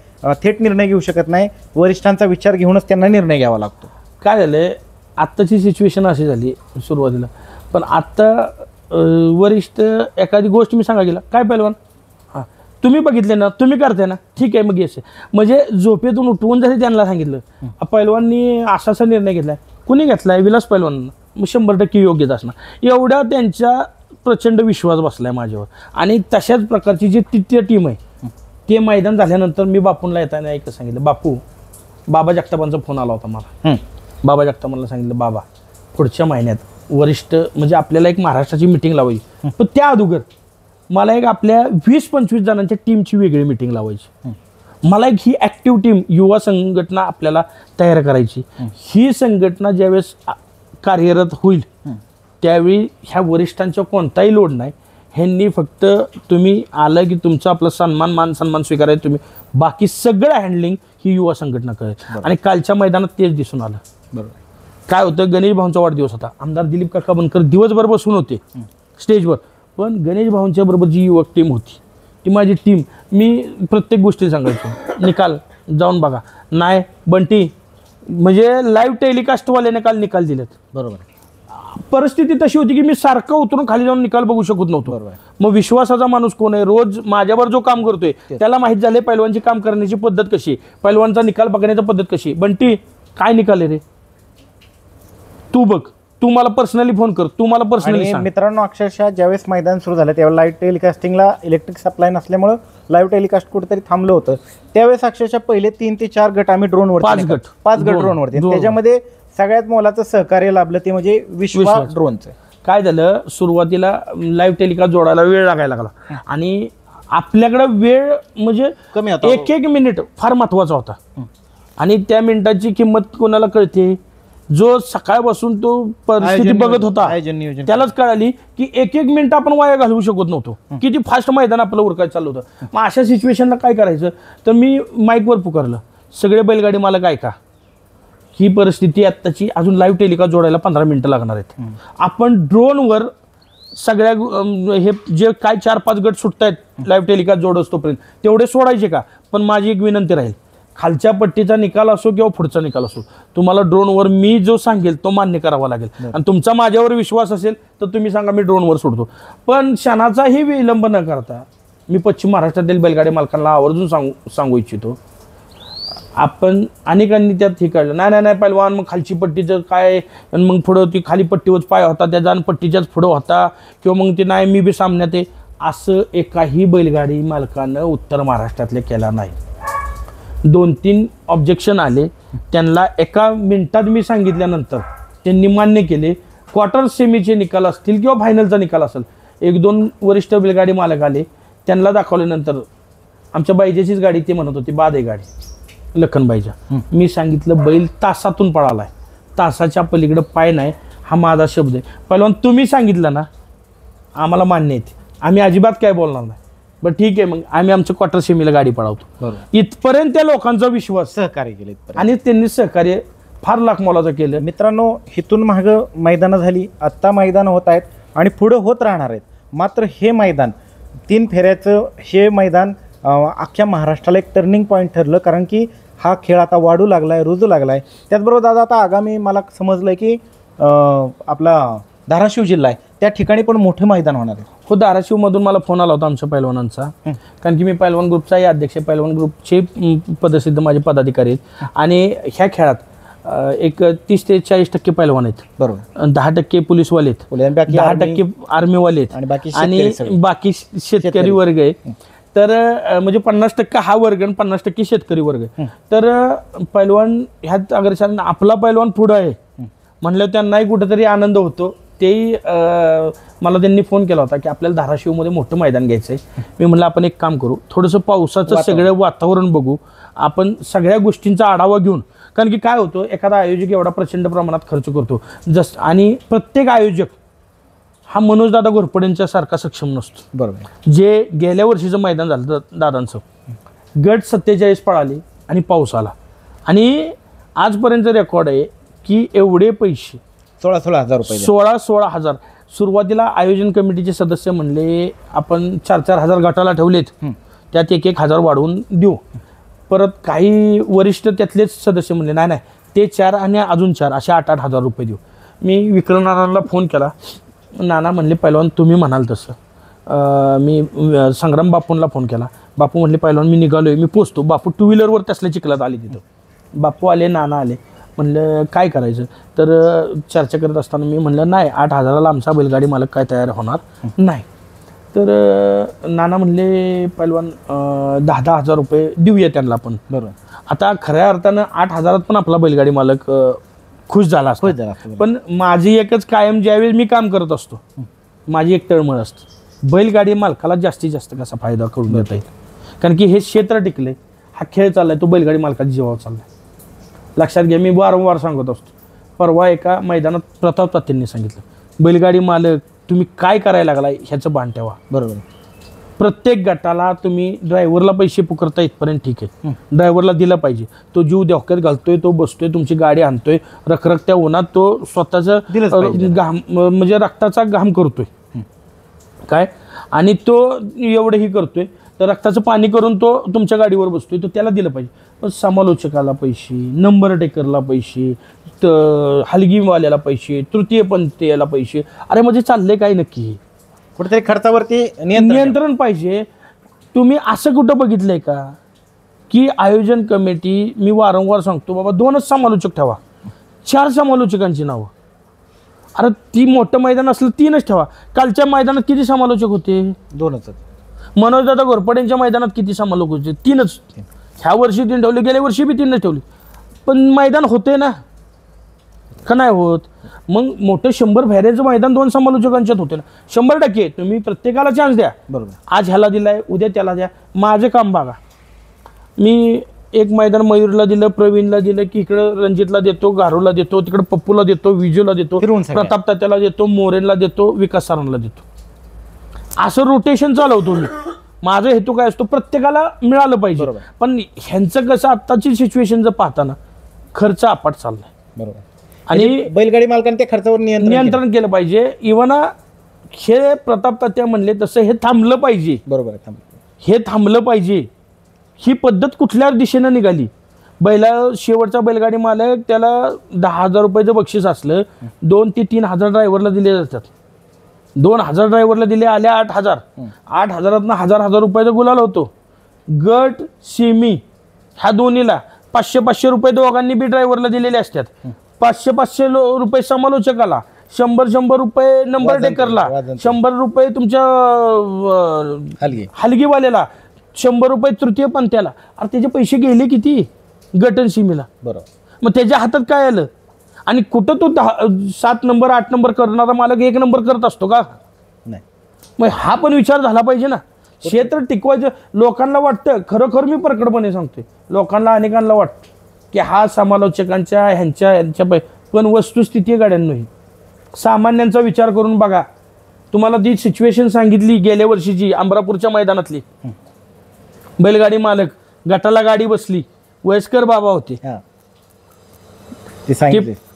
थेट निर्णय घेऊ शकत नाही, वरिष्ठांचा विचार घेऊनच त्यांना निर्णय घ्यावा लागतो. काय झालंय आत्ताची सिच्युएशन अशी झाली सुरुवातीला, पण आत्ता वरिष्ठ एखादी गोष्ट मी सांगा गेला, काय पहिलवान हां तुम्ही बघितले ना, तुम्ही करताय ना, ठीक आहे मग येस. म्हणजे झोपेतून उठवून जरी त्यांना सांगितलं, पहिलवाननी असा असा निर्णय घेतलाय, कुणी घेतलाय, विलास पहिलवान, मग 100% योग्यच असणार. एवढ्या त्यांच्या प्रचंड विश्वास बसलाय माझ्यावर. आणि तशाच प्रकारची जी तृतीय टीम आहे, ते मैदान झाल्यानंतर मी बापूंना येताना ऐकत सांगितलं, बापू, बाबा जगतापांचा फोन आला होता मला. बाबा जगतापांना सांगितलं, बाबा पुढच्या महिन्यात वरिष्ठ म्हणजे आपल्याला एक महाराष्ट्राची मिटिंग लावायची, पण त्या अगोदर मला एक आपल्या 20-25 जणांच्या टीमची वेगळी मिटिंग लावायची. मला एक ही ॲक्टिव्ह टीम, युवा संघटना आपल्याला तयार करायची. ही संघटना ज्यावेळेस कार्यरत होईल त्यावेळी ह्या वरिष्ठांचा कोणताही लोड नाही, ह्यांनी फक्त तुम्ही आलं की तुमचा आपला मान सन्मान स्वीकारायचं, तुम्ही बाकी सगळं हँडलिंग ही युवा संघटना करेल. आणि कालच्या मैदानात तेच दिसून आलं. बरोबर. काय होतं, गणेश भाऊंचा वाढदिवस होता, आमदार दिलीप काका बनकर दिवसभर बसून होते स्टेजवर, पण गणेश भाऊंच्या बरोबर जी युवक टीम होती, ती माझी टीम, मी प्रत्येक गोष्टी सांगायचो, निकाल जाऊन बघा, नाही बंटी, म्हणजे लाईव्ह टेलिकास्टवाल्याने काल निकाल दिलेत. बरोबर. परिस्थिती तशी होती की मी सारखं उतरून खाली जाऊन निकाल बघू शकत नव्हतो. मग विश्वासाचा माणूस कोण आहे, रोज माझ्यावर जो काम करतोय त्याला माहित झाले पैलवानची काम करण्याची पद्धत कशी, पैलवानचा निकाल बघण्याची पद्धत कशी. बंटी काय निकाल आहे रे, तू बघ, तू मला पर्सनली फोन कर, तू मला पर्सनली सांग. मित्रांनो, अक्षरशः ज्यावेळेस मैदान सुरू झालं त्यावेळेस लाईव्ह टेलिकास्टिंगला इलेक्ट्रिक सप्लाय नसल्यामुळं लाईव्ह टेलिकास्ट कुठेतरी थांबलं होतं. त्यावेळेस अक्षरशः पहिले 3 ते 4 गट आम्ही ड्रोनवर, 5 गट ड्रोनवरती, त्याच्यामध्ये सगळ्यात मोलाचं सहकार्य लाभलं ते म्हणजे विश्वास ड्रोनचं. काय झालं, सुरुवातीला लाईव्ह टेलिकास्ट जोडायला वेळ लागायला लागला आणि आपल्याकडे वेळ म्हणजे कमी होता, एक मिनिट फार महत्वाचा होता. आणि त्या मिनिटाची किंमत कोणाला कळते, जो सकाळपासून तो परिस्थिती बघत होता त्यालाच कळाली की एक मिनिट आपण वाया घालवू शकत नव्हतो, किती फास्ट मैदान आपलं उरकायचं चालू होतं. मग अशा सिच्युएशनला काय करायचं, तर मी माईकवर पुकारलं, सगळे बैलगाडी मालक ऐका, ही परिस्थिती आत्ताची, अजून लाईव्ह टेलिकास्ट जोडायला 15 मिनिटं लागणार आहेत. आपण ड्रोनवर सगळ्या हे जे काय 4-5 गट सुटतायत लाईव्ह टेलिकास्ट जोडस तोपर्यंत तेवढे सोडायचे का. पण माझी एक विनंती राहील, खालच्या पट्टीचा निकाल असो किंवा पुढचा निकाल असो, तुम्हाला ड्रोनवर मी जो सांगेल तो मान्य करावा लागेल. आणि तुमचा माझ्यावर विश्वास असेल तर तुम्ही सांगा मी ड्रोनवर सोडतो. पण क्षणाचाही विलंब न करता मी पश्चिम महाराष्ट्रातील बैलगाडी मालकांना आवर्जून सांगू इच्छितो, आपण अनेकांनी त्यात हे कळलं, नाही पैलवान मग खालची पट्टीचं काय, मग पुढं ती खाली पट्टीवरच पाय होता त्याचा आणि पट्टीच्याच पुढं होता, किंवा मग ते नाही मी बी सामन्यात आहे, असं एकाही बैलगाडी मालकानं उत्तर महाराष्ट्रातले केला नाही. 2-3 ऑब्जेक्शन आले, त्यांना एका मिनिटात मी सांगितल्यानंतर त्यांनी मान्य केले. क्वार्टर सेमीचे निकाल असतील किंवा फायनलचा निकाल असेल, 1-2 वरिष्ठ बैलगाडी मालक आले, त्यांना दाखवल्यानंतर आमच्या बाईजेचीच गाडी, ते म्हणत होती बाद आहे गाडी लखनबाईच्या. मी सांगितलं बैल तासातून पळालाय, तासाच्या पलीकडे पाय नाही, हा माझा शब्द आहे. पहिलवान तुम्ही सांगितलं ना, आम्हाला मान्य आहे, आम्ही अजिबात काय बोलणार नाही. बरं ठीक आहे, मग आम्ही आमचं क्वार्टर सेमीला गाडी पळवतो. इथपर्यंत त्या लोकांचा विश्वास, सहकार्य केले आणि त्यांनी सहकार्य फार लाख मोलाचं केलं. मित्रांनो, इथून मागं मैदानं झाली, आत्ता मैदान होत आहेत आणि पुढं होत राहणार आहेत. मात्र हे मैदान 3 फेऱ्याचं हे मैदान अख्ख्या महाराष्ट्राला एक टर्निंग पॉईंट ठरलं, कारण की हा खेळ आता वाढू लागला आहे, रुजू लागला आहे. त्याचबरोबर दादा आता आगामी मला समजलं आहे की आपला धाराशिव जिल्हा आहे त्या ठिकाणी पण मोठे मैदान होणार आहे. हो, धाराशिवमधून मला फोन आला होता आमच्या पैलवानांचा, कारण की मी पैलवान ग्रुपचाही अध्यक्ष, पैलवान ग्रुपचे पदसिद्ध माझे पदाधिकारी आहेत. आणि ह्या खेळात एक 30 ते 40% पैलवान आहेत, बरोबर, 10% पोलीसवाले आहेत, 10% आर्मीवाले आहेत आणि बाकी शेतकरी वर्ग आहे. तर म्हणजे 50% हा वर्ग आणि 50% शेतकरी वर्ग आहे. तर पैलवान ह्यात अग्रसर, आपला पैलवान पुढं आहे म्हणलं त्यांनाही कुठेतरी आनंद होतो. तेही मला त्यांनी फोन केला होता की आपल्याला धाराशिवमध्ये मोठं मैदान घ्यायचं आहे. मी म्हणलं आपण एक काम करू, थोडंसं पावसाचं सगळं वातावरण बघू, आपण सगळ्या गोष्टींचा आढावा घेऊन, कारण की काय होतं एखादा आयोजक एवढा प्रचंड प्रमाणात खर्च करतो आणि प्रत्येक आयोजक हा मनोजदादा घोरपडेंच्या सारखा सक्षम नसतो. बरोबर, जे गेल्या वर्षीचं मैदान झालं दादांचं, गट 47 पळाले आणि पाऊस आला आणि आजपर्यंत रेकॉर्ड आहे की एवढे पैसे 16,000 रुपये 16,000 सुरुवातीला आयोजन कमिटीचे सदस्य म्हणले आपण 4,000 गटाला ठेवलेत, त्यात 1,000 वाढवून देऊ. परत काही वरिष्ठ त्यातलेच सदस्य म्हणले नाही ते 4 आणि अजून 4 असे 8,000 रुपये देऊ. मी विक्रम नानांना फोन केला, नाना म्हणले पैलवान तुम्ही म्हणाल तसं. मी संग्राम बापूंना फोन केला, बापू म्हणले पैलवान मी निघालोय, मी पोचतो. बापू 2 व्हीलरवर तसल्या चिखलात आले, तिथं बापू आले, नाना आले. म्हणलं काय करायचं, तर चर्चा करत असताना मी म्हणलं नाही 8,000ला आमचा बैलगाडी मालक काय तयार होणार नाही. तर नाना म्हणले पैलवान 10,000 रुपये देऊया त्यांना पण. बरोबर, आता खऱ्या अर्थानं 8,000 पण आपला बैलगाडी मालक खुश झाला असता. पण माझी एकच कायम ज्यावेळी मी काम करत असतो माझी एक तळमळ असते, बैलगाडी मालकाला जास्तीत जास्त कसा फायदा करून देता येईल. कारण की हे क्षेत्र टिकले, हा खेळ चाललाय, तो बैलगाडी मालकाच्या जीवावर चाललाय. लक्षात घ्या, मी वारंवार सांगत असतो. परवा एका मैदानात प्रताप तात्यांनी सांगितलं बैलगाडी मालक तुम्ही काय करायला लागलाय ह्याचं भान ठेवा. बरोबर, प्रत्येक गटाला तुम्ही ड्रायव्हरला पैसे पुकारता इथपर्यंत ठीक आहे, ड्रायव्हरला दिलं पाहिजे. तो जीव धोक्यात घालतोय, तो बसतोय, तुमची गाडी आणतोय, रखरखत्या उन्हात तो स्वतःचं घाम म्हणजे रक्ताचा घाम करतोय काय, आणि तो एवढंही करतोय तर रक्ताचं पाणी करून तो तुमच्या गाडीवर बसतोय, तो त्याला दिलं पाहिजे. पण समालोचकाला पैसे, नंबर टेकरला पैसे, हलगीवाल्याला पैसे, तृतीयपंथीयाला पैसे, अरे म्हणजे चाललंय काय नक्की? कुठेतरी खर्चावरती नियंत्रण पाहिजे. तुम्ही असं कुठं बघितलंय का की आयोजन कमिटी, मी वारंवार सांगतो बाबा 2च समालोचक ठेवा, 4 समालोचकांची नावं. अरे ती मोठं मैदान असलं 3च ठेवा. कालच्या मैदानात किती समालोचक होते? 2च. मनोजदादा घोरपडेंच्या मैदानात किती समालोचक होते? 3च. ह्या वर्षी 3 ठेवले, गेल्या वर्षी बी 3च ठेवले, पण मैदान होते ना, का नाही होत? मग मोठं 100 फेऱ्याचं मैदान 2 समालोचकांच्यात होते ना. 100% तुम्ही प्रत्येकाला चान्स द्या. बरोबर, आज ह्याला दिलाय, उद्या त्याला द्या. माझं काम बघा, मी एक मैदान मयूरला दिलं, प्रवीणला दिलं, की इकडं रणजितला देतो, गारूला देतो, तिकडं पप्पूला देतो, विजूला देतो, प्रताप तात्याला देतो, मोरेनला देतो, विकास सरांना देतो. असं रोटेशन चालवतो मी. माझा हेतू काय असतो, प्रत्येकाला मिळालं पाहिजे. पण ह्यांचं कसं आत्ताची सिच्युएशन जर पाहताना खर्च अपाट चाललाय. बरोबर, आणि बैलगाडी मालकांनी त्या खर्चावर नियंत्रण केलं पाहिजे. इव्हन हे प्रताप तात्या म्हणले तसं हे थांबलं पाहिजे. बरोबर, हे थांबलं पाहिजे. ही पद्धत कुठल्या दिशेनं निघाली? शेवटचा बैलगाडी मालक त्याला 10,000 रुपयाचं बक्षीस असलं, 2 ते 3,000 ड्रायव्हरला दिले जातात. 2,000 ड्रायव्हरला दिले, आले 8,000. 8,000 1,000 रुपयाचा गुलाल होतो. गट सेमी ह्या दोन्हीला 500 रुपये दोघांनी बी ड्रायव्हरला दिलेले असतात. 500 रुपये समालोचकाला, 100 रुपये नंबर टेकरला, 100 रुपये तुमच्या हलगीवाल्याला, 100 रुपये तृतीयपंथ्याला. अरे त्याचे पैसे गेले किती गटन सीमेला? बरोबर, मग त्याच्या हातात काय आलं? आणि कुठं तो 7 नंबर 8 नंबर करणारा मालक 1 नंबर करत असतो का? नाही. मग हा पण विचार झाला पाहिजे ना. क्षेत्र टिकवायचं. लोकांना वाटतं, खरोखर मी प्रकटपणे सांगतोय, लोकांना अनेकांना वाटतं की हा समालोचकांच्या ह्यांच्या पण वस्तुस्थिती गाड्यांनो, सामान्यांचा विचार करून बघा. तुम्हाला ती सिच्युएशन सांगितली गेल्या वर्षीची अमरापूरच्या मैदानातली. बैलगाडी मालक, गटाला गाडी बसली, वयस्कर बाबा होते,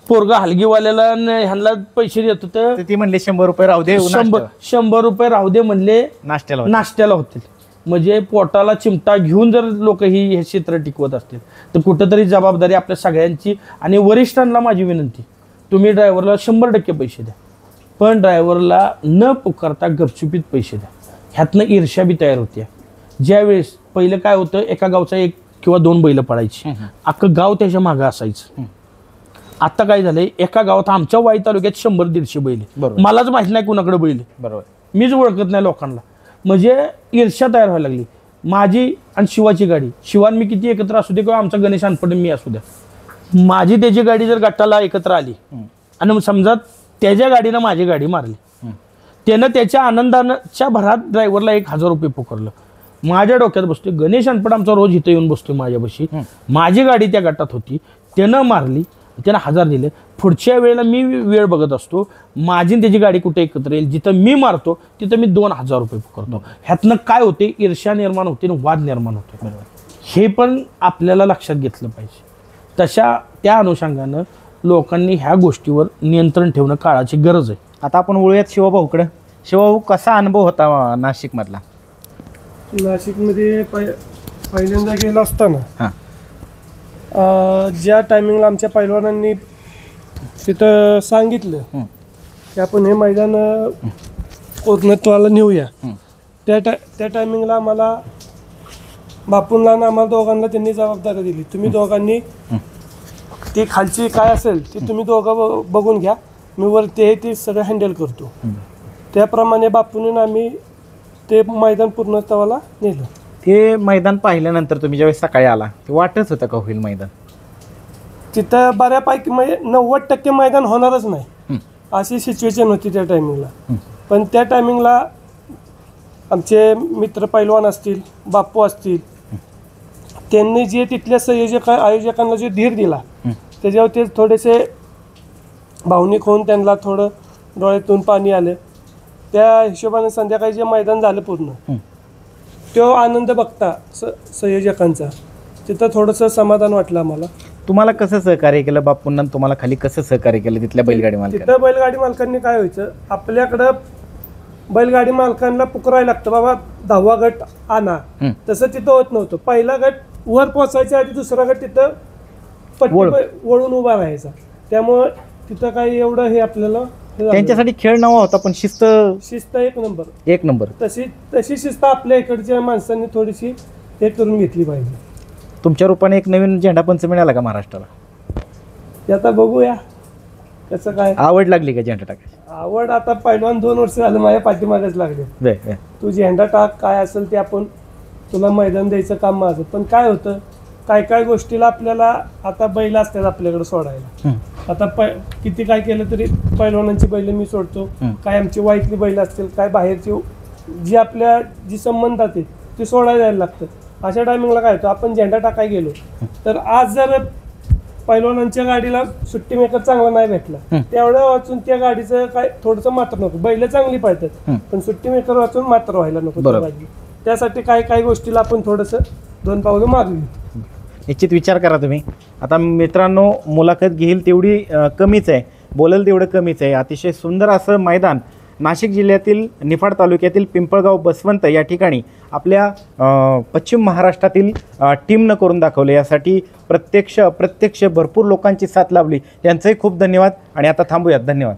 पोरगा हलगीवाल्याला ह्यांना पैसे देत होतं, तर ती म्हणले 100 रुपये राहू दे, 100 रुपये राहू दे म्हणले, नाश्त्याला होतील. म्हणजे पोटाला चिमटा घेऊन जर लोक हे क्षेत्र टिकवत असतील तर कुठंतरी जबाबदारी आपल्या सगळ्यांची. आणि वरिष्ठांना माझी विनंती, तुम्ही ड्रायव्हरला 100% पैसे द्या, पण ड्रायव्हरला न पुकारता गपचुपीत पैसे द्या. ह्यातनं ईर्ष्या बी तयार होते. ज्यावेळेस पहिलं काय होतं, एका गावचा 1 किंवा 2 बैल पडायची, अख्खं गाव त्याच्या मागं असायचं. आता काय झालंय, एका गावात आमच्या वाई तालुक्यात 100-150 बैल, मलाच माहित नाही कुणाकडे बैल, मीच ओळखत नाही लोकांना. म्हणजे ईर्ष्या तयार व्हायला लागली. माझी आणि शिवाची गाडी, शिवान मी किती एकत्र असू दे किंवा आमचा गणेश अनपडे मी असू द्या, माझी त्याची गाडी जर गटाला एकत्र आली आणि समजा त्याच्या गाडीनं माझी गाडी मारली, त्यानं त्याच्या आनंदाच्या भरात ड्रायव्हरला 1000 रुपये पुकारलं. माझ्या डोक्यात बसतोय, गणेश अनपड आमचा रोज इथं येऊन बसतोय माझ्यापाशी, माझी गाडी त्या गटात होती, त्यानं मारली, त्यानं 1000 दिले. पुढच्या वेळेला मी वेळ बघत असतो, माझी त्याची गाडी कुठे एकत्र येईल, जिथं मी मारतो तिथं मी 2000 रुपये पुकारतो. ह्यातनं काय होते, ईर्ष्या निर्माण होते आणि वाद निर्माण होते. हे पण आपल्याला लक्षात घेतलं पाहिजे. त्या अनुषंगानं लोकांनी ह्या गोष्टीवर नियंत्रण ठेवणं काळाची गरज आहे. आता आपण वळूयात शिवभाऊकडे. शिवभाऊ, कसा अनुभव होता नाशिकमधला? नाशिकमध्ये पहिल्यांदा गेला असताना ज्या टायमिंगला आमच्या पैलवानांनी तिथं सांगितलं की आपण हे मैदान पूर्णत्वाला नेऊया, त्या टायमिंगला आम्हाला बापूंना आणि आम्हाला दोघांना त्यांनी जबाबदारी दिली. तुम्ही दोघांनी ती खालची काय असेल ती तुम्ही दोघं बघून घ्या, मी वरती आहे ते सगळं हँडल करतो. त्याप्रमाणे बापूने आम्ही ते मैदान पूर्णत्वाला नेलं. ते मैदान पाहिल्यानंतर तुम्ही ज्यावेळेस सकाळी आला, ते वाटच होतं का होईल मैदान? तिथं बऱ्यापैकी 90% मैदान होणारच नाही अशी सिच्युएशन होती त्या टायमिंगला. पण त्या टायमिंगला आमचे मित्र पैलवान असतील, बापू असतील, त्यांनी जे तिथल्या आयोजकांना जे धीर दिला त्याच्यावर ते थोडेसे भावनिक होऊन त्यांना थोडं डोळ्यातून पाणी आलं. त्या हिशोबाने संध्याकाळी जे मैदान झालं पूर्ण, तो आनंद बघता संयोजकांचा तिथं थोडंसं समाधान वाटलं आम्हाला. तुम्हाला कसं सहकार्य केलं बापूंना, तुम्हाला खाली कसं सहकार्य केलं तिथल्या बैलगाडी मालकांनी? तिथं बैलगाडी मालकांनी काय व्हायचं, आपल्याकडं बैलगाडी मालकांना पुकरायला लागतं, बाबा 10वा गट आणा, तसं तिथं होत नव्हतं. पहिला गट वर पोचायच्या आधी दुसरा गट तिथं वळून उभा राहायचा. त्यामुळं तिथं काही एवढं हे आपल्याला त्यांच्यासाठी खेळ नवा होता, पण शिस्त एक नंबर. तशी शिस्त आपल्या इकडच्या माणसांनी थोडीशी हे करून घेतली पाहिजे. तुमच्या रूपाने एक नवीन झेंडा पंच मिळाला का महाराष्ट्राला? ते आता बघूया कसं काय. आवड लागली का झेंडा टाकायची? आवड आता पहिलवान 2 वर्ष झालं माझ्या पाठीमागेच लागले. तू झेंडा टाक, काय असेल ते आपण तुला मैदान द्यायचं काम माझं. पण काय होतं, काय गोष्टीला आपल्याला आता बैल असतात आपल्याकडे सोडायला. आता किती काय केलं तरी पैलवानांची बैल मी सोडतो, काय आमची वाईतली बैल असतील, काय बाहेरची जी संबंधात आहे ते सोडायला जायला लागतं. अशा टायमिंगला काय होतं, आपण झेंडा टाकाय गेलो तर आज जर पैलवानांच्या गाडीला सुट्टी मेकर चांगला नाही भेटला, तेवढ्या वाचून त्या गाडीचं काय थोडंसं मात्र नको. बैल चांगली पाळतात पण सुट्टी मेकर वाचून मात्र व्हायला नको. त्यासाठी काय गोष्टीला आपण थोडंसं 2 पावलं मागू. निश्चित विचार करा तुम्ही. आता मित्रांनो, मुलाखत घेईल तेवढी कमीच आहे, बोलेल तेवढं कमीच आहे. अतिशय सुंदर असं मैदान नाशिक जिल्ह्यातील निफाड तालुक्यातील पिंपळगाव बसवंत या ठिकाणी आपल्या पश्चिम महाराष्ट्रातील टीमनं करून दाखवलं. यासाठी प्रत्यक्ष भरपूर लोकांची साथ लाभली, त्यांचंही खूप धन्यवाद. आणि आता थांबूयात. धन्यवाद.